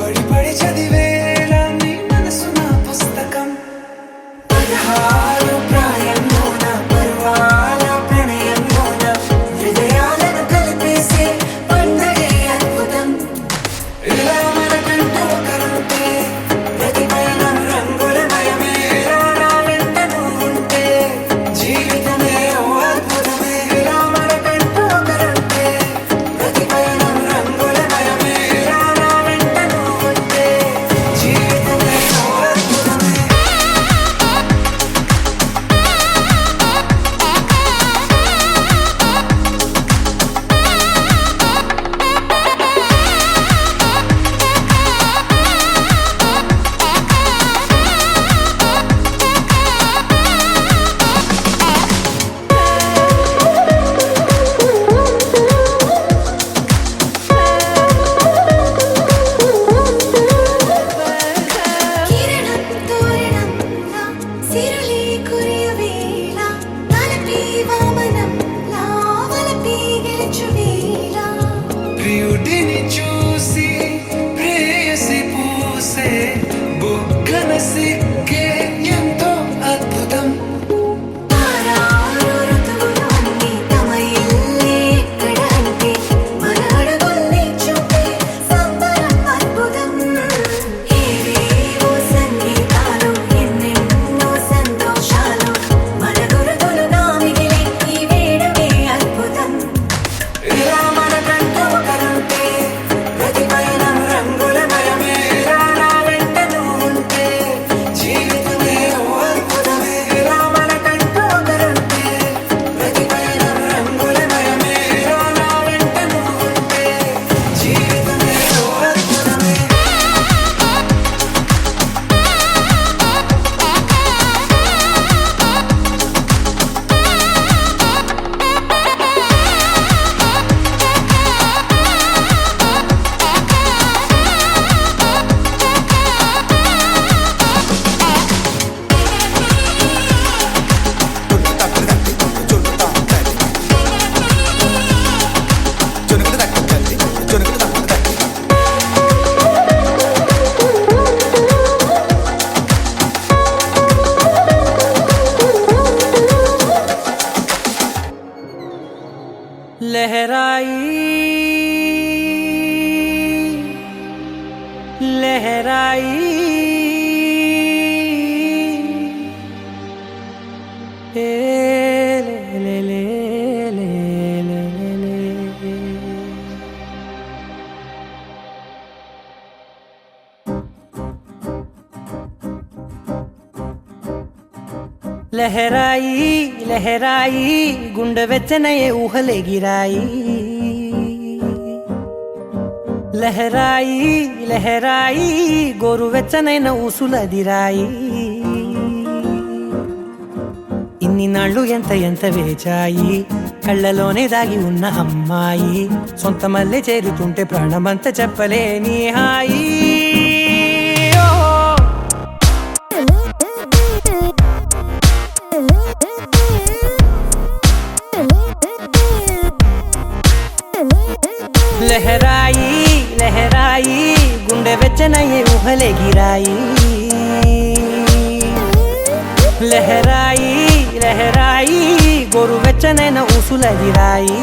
[SPEAKER 2] పడి పడి చదివేలా నీ మనసు నా పుస్తకం 16 ప్రాయంలోన పర్వాల ప్రణయంలోన హృదయాలను కలిపేసే పండగే అద్భుతం ఇలా మనకంటూ ఒకరుంటే ప్రతి పయనం రంగులమయమే ఇలా నా వెంట నువ్వుంటే జీవితమే ఓ అద్భుతమే ఇలా మనకంటూ ఒకరుంటే ప్రతి పయనం రంగులమయమే ఇలా నా వెంట నువ్వుంటే జీవితమే ఓ అద్భుతమే
[SPEAKER 3] కిరణం తోరణంలా సిరులే కురియవేళ తలపి వామనంలా వలపి గెలుచువేళ
[SPEAKER 2] ప్రియుడిని చూసి ప్రేయసి పూసే బుగ్గన సిగ్గే ఎంతో అద్భుతం
[SPEAKER 3] ఆరారు ఋతువులు అన్నీ తమ ఇల్లే ఎక్కడంటే మన అడుగుల్ని చూపే సంబరం అద్భుతం ఏవేవో సంగీతాలు ఎన్నెన్నో సంతోషాలు మన గురుతులుగా మిగిలే ఈ వేడుకే అద్భుతం
[SPEAKER 2] ఇలా మనకంటూ ఒకరుంటే ప్రతి పయనం రంగులమయమే ఇలా నా వెంట నువ్వుంటే జీవితమే ఓ అద్భుతమే ఇలా మనకంటూ ఒకరుంటే ప్రతి పయనం రంగులమయమే ఇలా నా వెంట నువ్వుంటే జీవితమే ఓ అద్భుతమే
[SPEAKER 7] జొన్ను తాంతరి జొనుగడ తగ్గ తల్లి జొనుగడ తగ్గ తల్లి
[SPEAKER 2] लहराई ए ले ले ले ले ले ले లహరాయి లహరాయి గుండె వెచ్చనయే ఊహలే గిరాయి లహరాయి లహరాయి గోరు వెచ్చనైన ఊసులదిరాయి ఇన్ని నాళ్ళు ఎంత ఎంత వేచాయి కళ్ళలోనే దాగి ఉన్న అమ్మాయి సొంత మల్లె చేరుతుంటే ప్రాణమంత చెప్పలేని హాయి लहराई లహరాయి గుండె వెచ్చనయ్యే ఊహలెగిరాయి లహరాయి లహరాయి గోరు వెచ్చనైన ఊసులెగిరాయి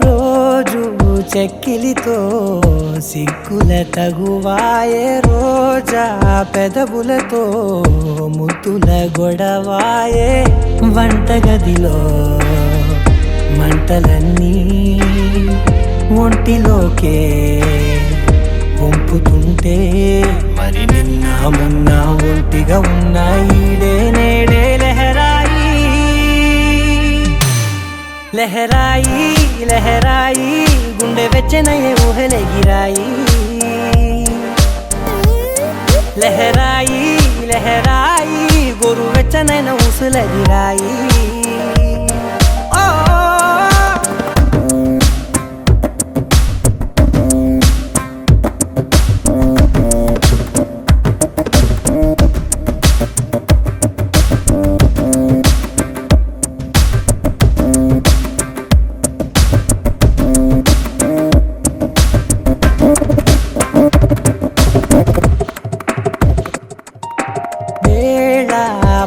[SPEAKER 2] రోజు చెక్కిలితో సిగ్గుల తగువాయే రోజా పెదవులతో ముద్దుల గొడవాయే వంటగదిలో మంటలన్నీ ఒంటిలోకే వంపుతుంటే మరి నిన్న మొన్న ఒంటిగా ఉన్న ఈడే నేడే లహరాయి లహరాయి లహరాయి గుండె వెచ్చనయ్యే ఊహలెగిరాయి లహరాయి లహరాయి గోరు వెచ్చనైన ఊసులెగిరాయి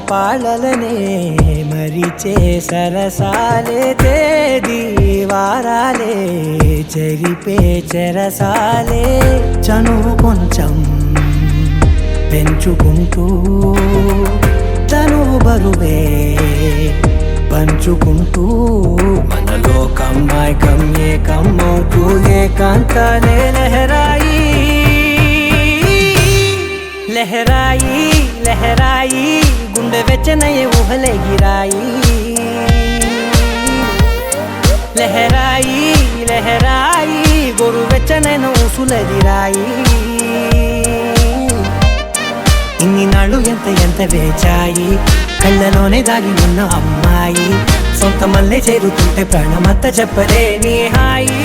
[SPEAKER 2] పాలలనే మరిచే సరసాలే తేదీ వారాలే చెరిపే చెరసాలే చనువు కొంచెం పెంచుకుంటూ తనువు బరువే పంచుకుంటూ మనలో కమ్మాయికం ఏకమవుతూ ఏకాంతాలే లహరాయి లహరాయి లహరాయి గుండె వెచ్చనయ్యే ఊహలెగిరాయి లహరాయి లహరాయి గోరు వెచ్చనైన ఊసులెగిరాయి ఇన్ని నాళ్ళు ఎంత ఎంత వేచాయి కళ్ళలోనే దాగి ఉన్న అమ్మాయి సొంత మల్లె చేరుతుంటే ప్రాణమంతా చెప్పలేని హాయి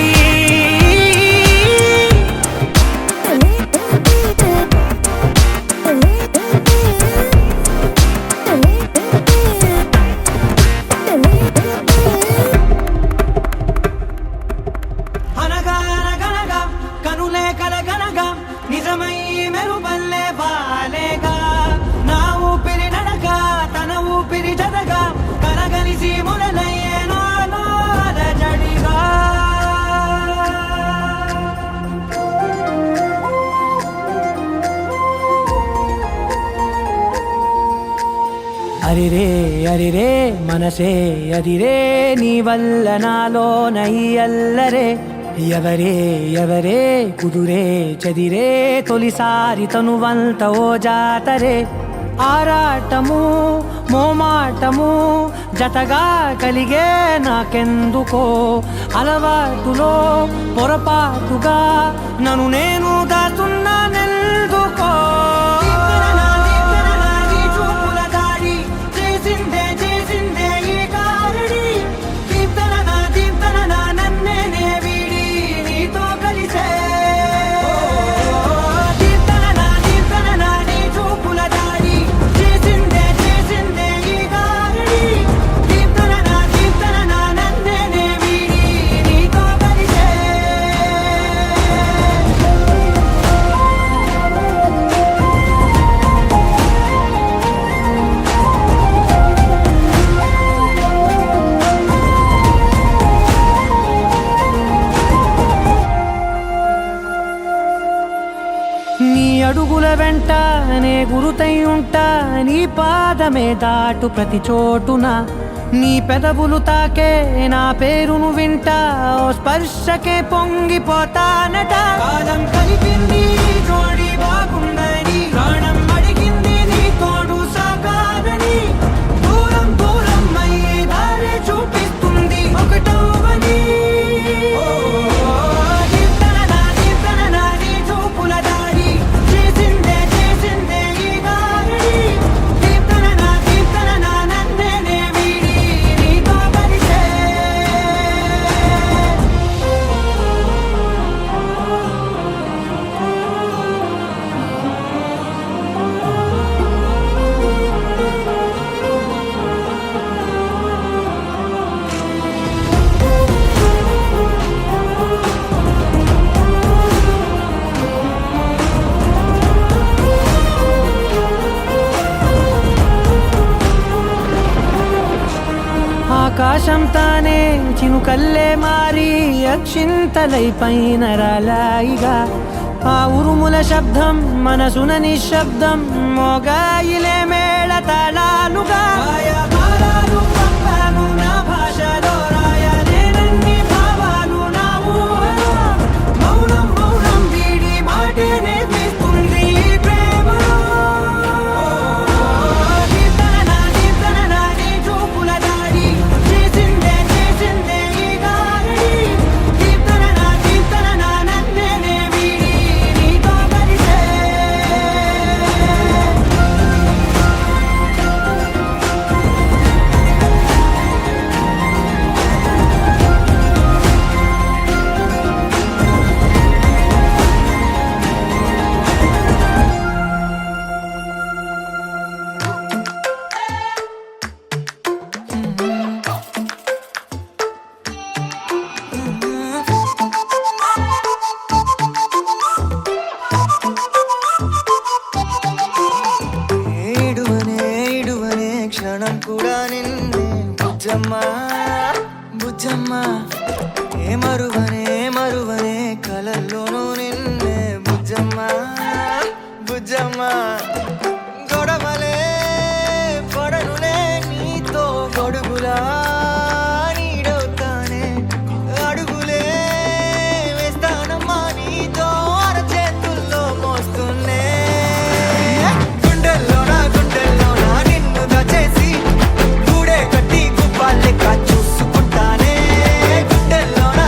[SPEAKER 2] నిజమై మెరుపల్లే వాలేగా నా ఊపిరి నడక తన ఊపిరి జతగా కలగలిసి మొదలయ్యే నాలో అలజడిగా అరిరే అరిరే మనసే అరిరే నీ వల్ల నాలో నై అల్లరే ఎవరే ఎవరే కుదురే చదిరే తొలిసారి తనువంత ఓ జాతరే ఆరాటము మోమాటము జతగా కలిగే నాకెందుకో అలవాటులో పొరపాటుగా నన్ను నేను దాస్తున్నానెందుకో అడుగుల వెంట నే గురుతై ఉంటా నీ పాదమే దాటు ప్రతి చోటున నీ పెదవులు తాకే నా పేరును వింటా ఓ స్పర్శకే పొంగిపోతానట కాలం కలిపింది జోడి బాగుందని ప్రాణం అడిగింది నీ తోడు సాగాలని దూరం దూరం అయ్యే దారి చూపిస్తుంది ఒకటవని చూపుల దాడి ఆకాశం తానే చినుకల్లే మారి అక్షింతలై పైన రాలాయిగా ఆ ఉరుముల శబ్దం మనసున నిశ్శబ్దం మోగాయిలే మేళ తాళాలుగా భారాలు పంపాను నా భాషలో రాయలేనన్ని భావాలు నా ఊహలో మౌనం మౌనం వీడి మాటే నేర్పిస్తుంది ప్రేమలో కీర్తన నీ చూపుల దాడి చేసిందే ఈ గారడి కీర్తన నన్నే వీడి నీతో కలిసే
[SPEAKER 9] ఇడువనే క్షణం కూడా నిన్నే బుజ్జమ్మా బుజ్జమ్మా ఏ మరువనే కలల్లోనూ నిన్నే బుజ్జమ్మా బుజ్జమ్మా గొడవలే పడనులే నీతో గొడుగులా నీడవుతానే అడుగులే వేస్తానమ్మా నీతో అరచేతుల్లో మోస్తున్నే గుండెల్లోనా నిన్ను దచేసి గూడే కట్టి గుప్పాలెక్క చూసుకుంటానే గుండెల్లోనా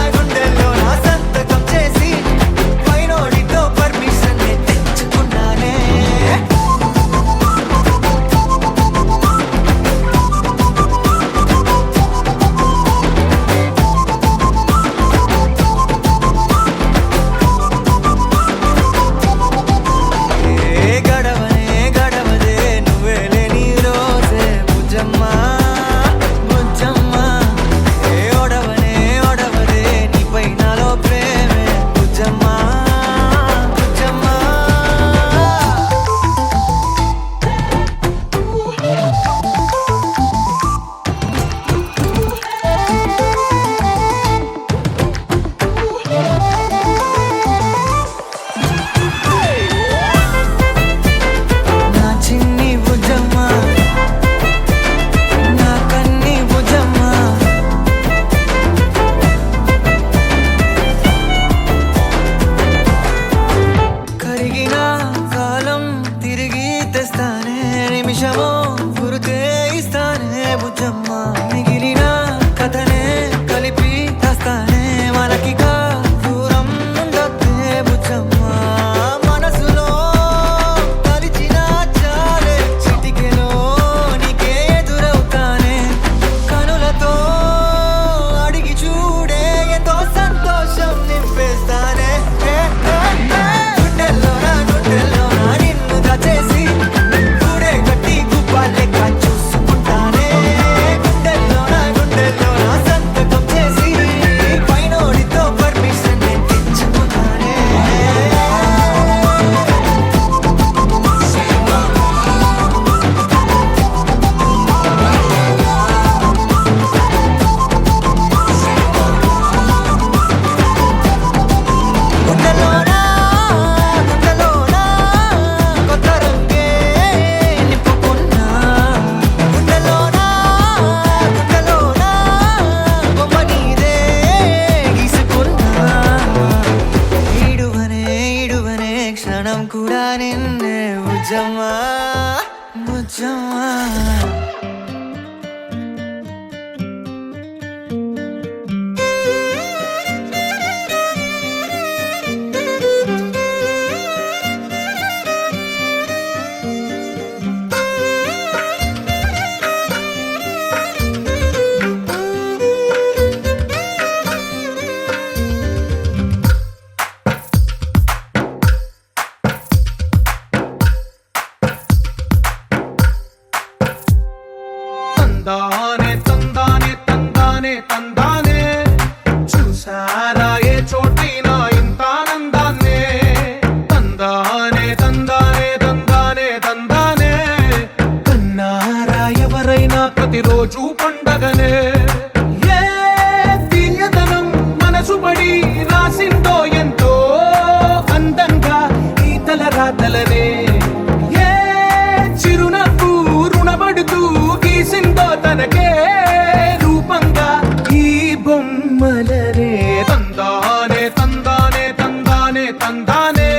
[SPEAKER 9] బొమ్మలనే తందానే తందానే తందానే తందానే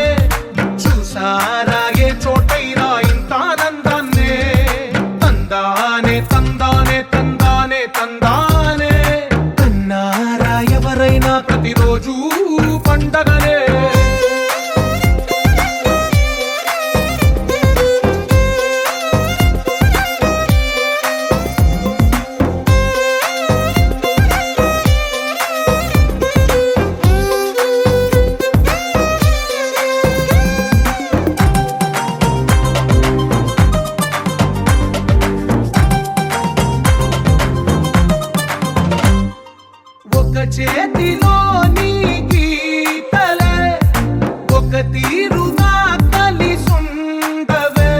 [SPEAKER 9] చూసారా ఏ చోటైనా ఇంత ఆనందాన్నే తందానే తందానే తందానే తందానే అన్నారా ఎవరైనా ప్రతిరోజు పండగనే ఒక చేతిలోని గీతలే ఒక తీరుగా కలిసుండవే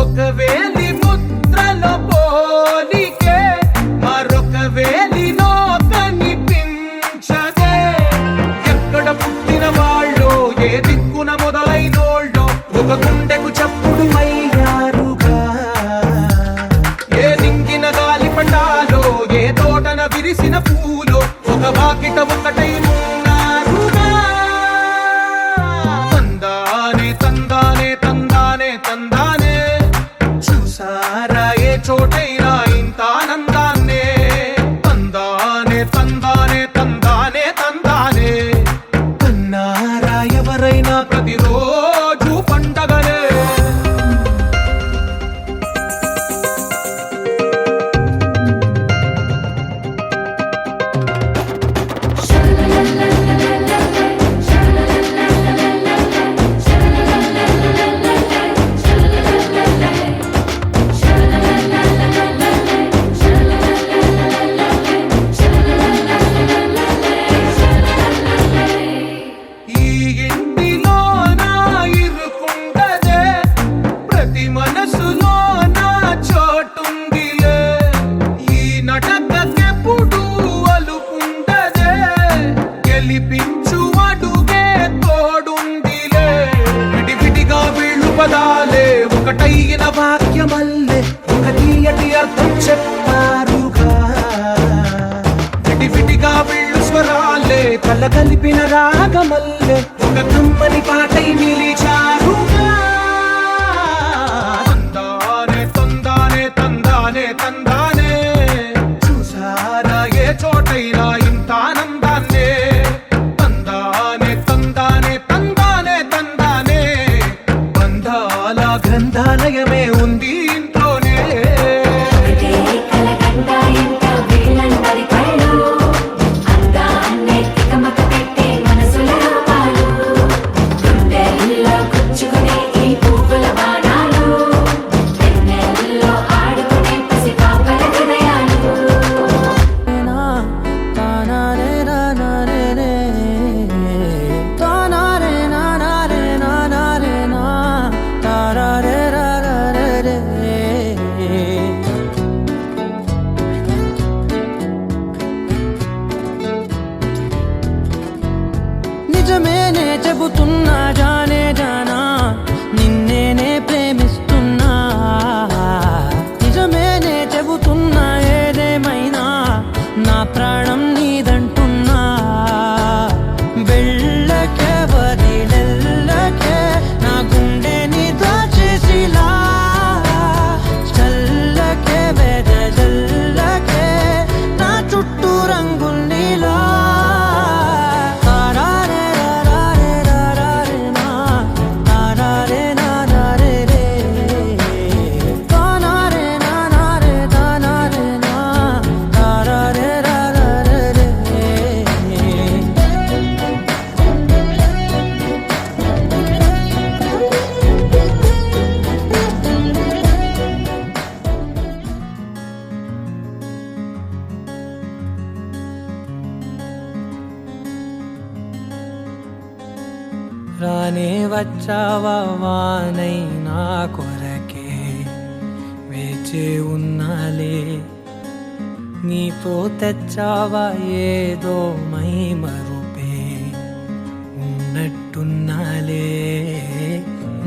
[SPEAKER 9] ఒక వేలి ముద్రలో పోలికే మరొక వేలిలో కనిపించదే ఎక్కడ పుట్టిన వాళ్ళో ఏ దిక్కున మొదలైనోళ్ళో ఒక గుండెకు చప్పుడు అయ్యారుగా ఏ దింగిన గాలి పటాలో ఏ తోటన విరిసిన పూలో ఒక వాకిట ఒకటై ఉన్నారుగా తందానే తందానే తందానే తందానే చూసారా ఏ చోటైనా ఇంత ఆనందాన్నే తందానే తందానే తందానే తందానే అన్నారా ఎవరైనా ప్రతిరోజు పండగనే ఈ ఇంటిలో నా ఇరుకుండదే ప్రతి మనసులో నా చోటుందిలే ఈ నటకెప్పుడు అలుకుండదే గెలిపించు అడుగే తోడుందిలే విడివిడిగా వీళ్ళు పదాలే ఒకటైన వాక్యమల్లే ఒక తీయటి అర్థం చెప్పారుగా విడివిడిగా వీళ్ళు స్వరాలే కల కలిపిన రాగమల్లే ఒక కమ్మని పాటై నిలిచారుగా తందానే తందానే తందానే తందానే చూసారా ఏ చోటైనా ఇంత ఆనందాన్నే తందానే తందానే తందానే తందానే బంధాల గ్రంథాలయమే ఉంది ఇంట్లోనే
[SPEAKER 2] నిజమేనే చెబుతున్నా జానే జానా నిన్నేనే ప్రేమిస్తున్నా నిజమేనే చెబుతున్నా ఏదేమైనా నా ప్రాణం నీదంటున్నా వెళ్ళకే వదిలెల్లకే నా గుండెని దాచేసిలా చల్లకే వెదజల్లకే నా చుట్టూ రంగుల్నిలా రానే వచ్చావా వానై నా కొరకే వేచే ఉన్నాలే నీతో తెచ్చావా ఏదో మై మరుపే ఉన్నట్టున్నాలే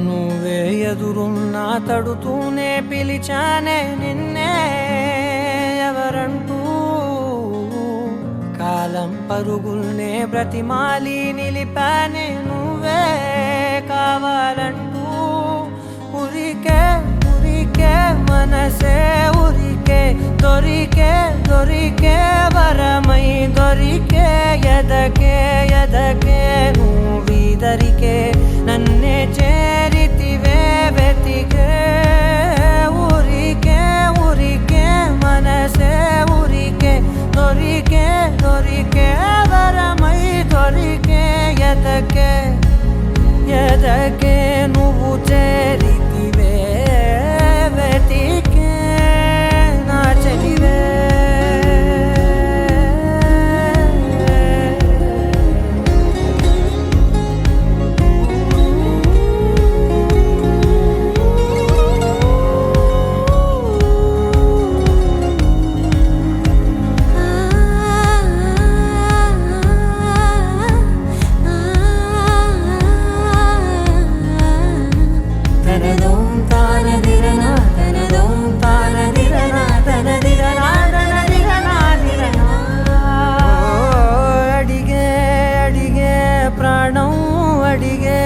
[SPEAKER 2] నువ్వే ఎదురున్నా తడుతూనే పిలిచానే నిన్నే ఎవరంటూ కాలం పరుగుల్నే బ్రతిమాలి నిలిపానే నువ్వే కావాలంటూ ఉరికే ఉరికే మనసే ఉరికే దొరికే దొరికే వరమై దొరికే ఎదకే ఎదకే నువ్విదరికే నన్నే చేరితివే వెతికే ఊరికే ఊరికే మనసే ఊరికే దొరికే దొరికే వరమై దొరికే ఎదకే ఎదకే నువ్వు చేరితివే వెతికే నా చెలివే అడిగే అడిగే ప్రాణం అడిగే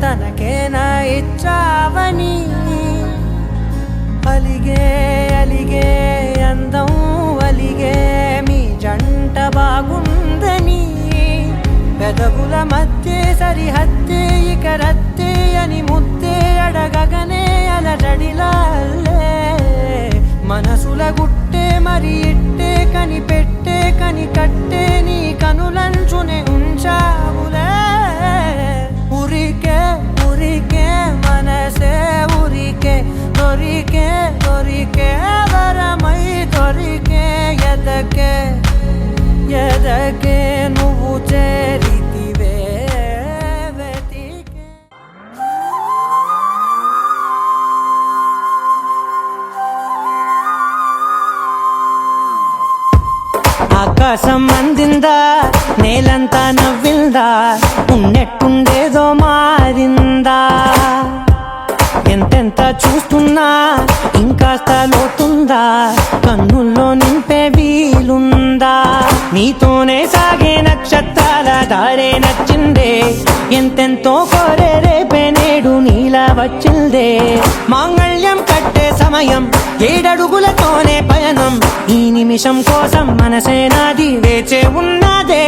[SPEAKER 2] తనకేనా ఇచ్చావని అలిగే అలిగే అందం అలిగే మీ జంట బాగుందని పెదవుల మధ్య సరిహద్దే ఇక రద్దే అని ముద్దే అడగగనే అలజడిలాలే మనసుల గుట్టే మరి ఇట్టే కని పెట్టే కని కట్టే నీ కనులంచునే ఉంచావులే ఉరికే ఉరికే మనసే ఉరికే దొరికే దొరికే వరమై దొరికే ఎదకే ఎదకే నువ్వు చేరితివే వెతికే ఆకాశం అందిందా నేలంతా నవ్విందా ఉన్నట్టుండేదో మారిందా ఎంతెంత చూస్తున్నా ఇంకాస్త లోతుందా కన్నుల్లో నింపే వీలుందా నీతోనే సాగే నక్షత్రాల దారే నచ్చిందే ఎంతెంతో కోరే రేపే నేడు నీలా వచ్చిందే మాంగళ్యం కట్టే సమయం 7 అడుగులతోనే పయనం ఈ నిమిషం కోసం మనసే నాది వేచే ఉన్నదే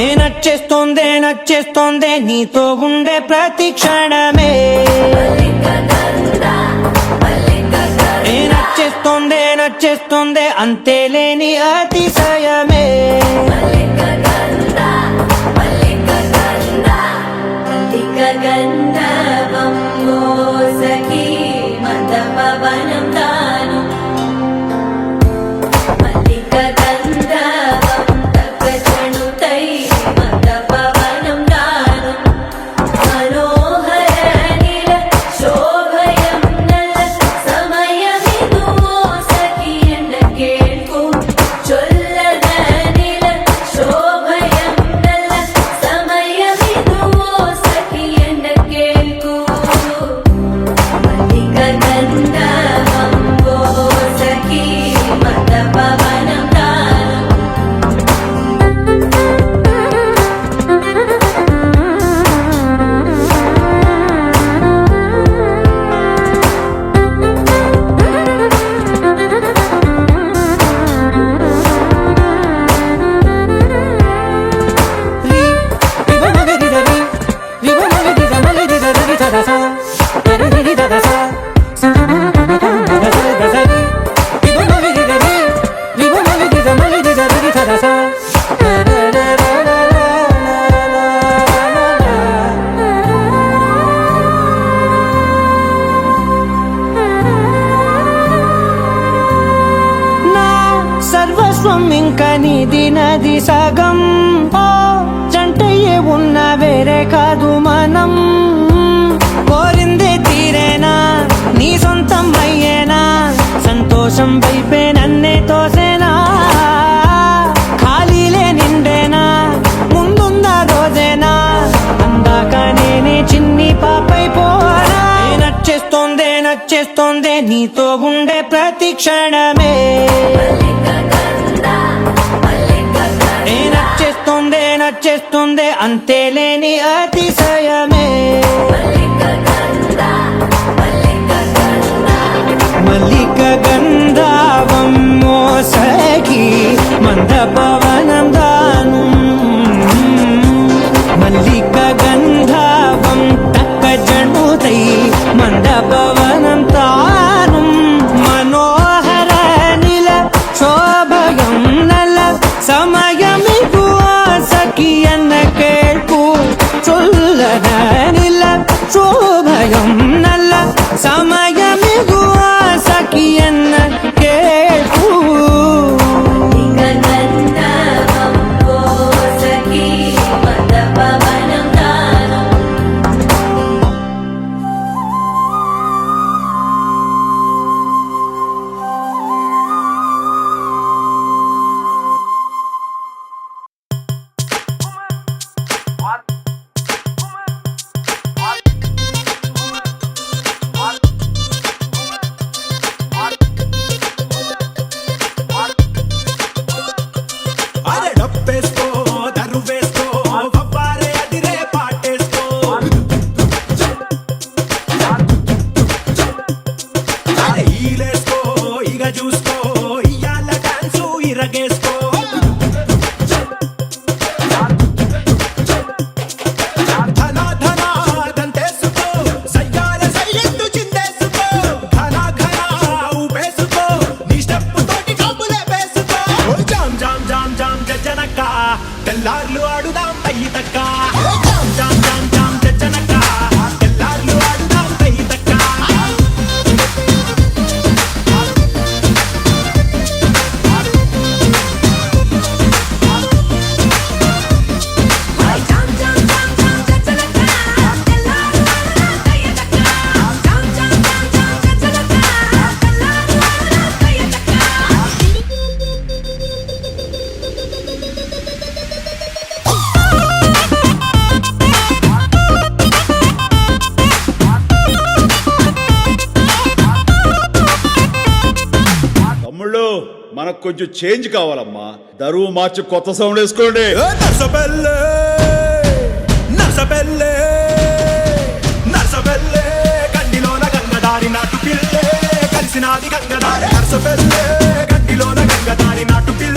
[SPEAKER 2] ఏ నచ్చేస్తోందే నచ్చేస్తోందే నీతో ఉండే ప్రతి క్షణమే ఏ నచ్చేస్తోందే నచ్చేస్తోందే అంతేలేని అతిశయమే ఇంకా నీది నది సగం జంటయ్యే ఉన్న వేరే కాదు మనం కోరిందే తీరేనా నీ సొంతం అయ్యేనా సంతోషం వైపే నన్నే తోసేనా ఖాళీలే నిండేనా ముందుందా రోజేనా అందాక నేనే చిన్ని పాపై పోరా నచ్చేస్తోందే నచ్చేస్తోందే నీతో ఉండే ప్రతి క్షణమే నచ్చేస్తుంది అంతేలేని అతిశయమే మల్లిక గంధావం మోసగి మంద పవనం దాను మల్లిక గంధావం తక్క జణుదై మంద పవనం తాను మనోహర నిల శోభయం నల సమయమిగు సఖియన్న కేൾకు చొల్లన నిల శోభయం నల్ల సమయమిగు సఖియన్న కేൾకు
[SPEAKER 9] అరే డప్పేసుకో దరు వేసుకో వవ్వారే అదిరే పాటేసుకో అరే ఈలేసుకో ఇగ చూసుకో ఇయ్యాల డాన్సు ఇరగేసుకో ధన ధన దంతేసుకో సయ్యాల సయ్యట్టు చిందేసుకో ఘన ఘన ఊపేసుకో నీ స్టెప్ తోటి కబులే వేసుకో జామ్ జామ్ జామ్ జామ్ జనక తెల్లార్లు ఆడుదాం పయ్యి తక్క జామ్ జామ్ జామ్ జామ్ జనక తెల్లార్లు ఆడుదాం పయ్యి తక్క
[SPEAKER 10] తమ్ముళ్ళు మనకు కొంచెం చేంజ్ కావాలమ్మా దరువు మార్చి కొత్త సౌండ్ వేసుకోండి
[SPEAKER 9] నర్సబెల్లే నర్సబెల్లే నర్సబెల్లే గండిలోన గంగదారి నాటు పిల్లే కలిసినాది గంగదారి నర్సబెల్లే గండిలోన గంగదారి నాటు పిల్ల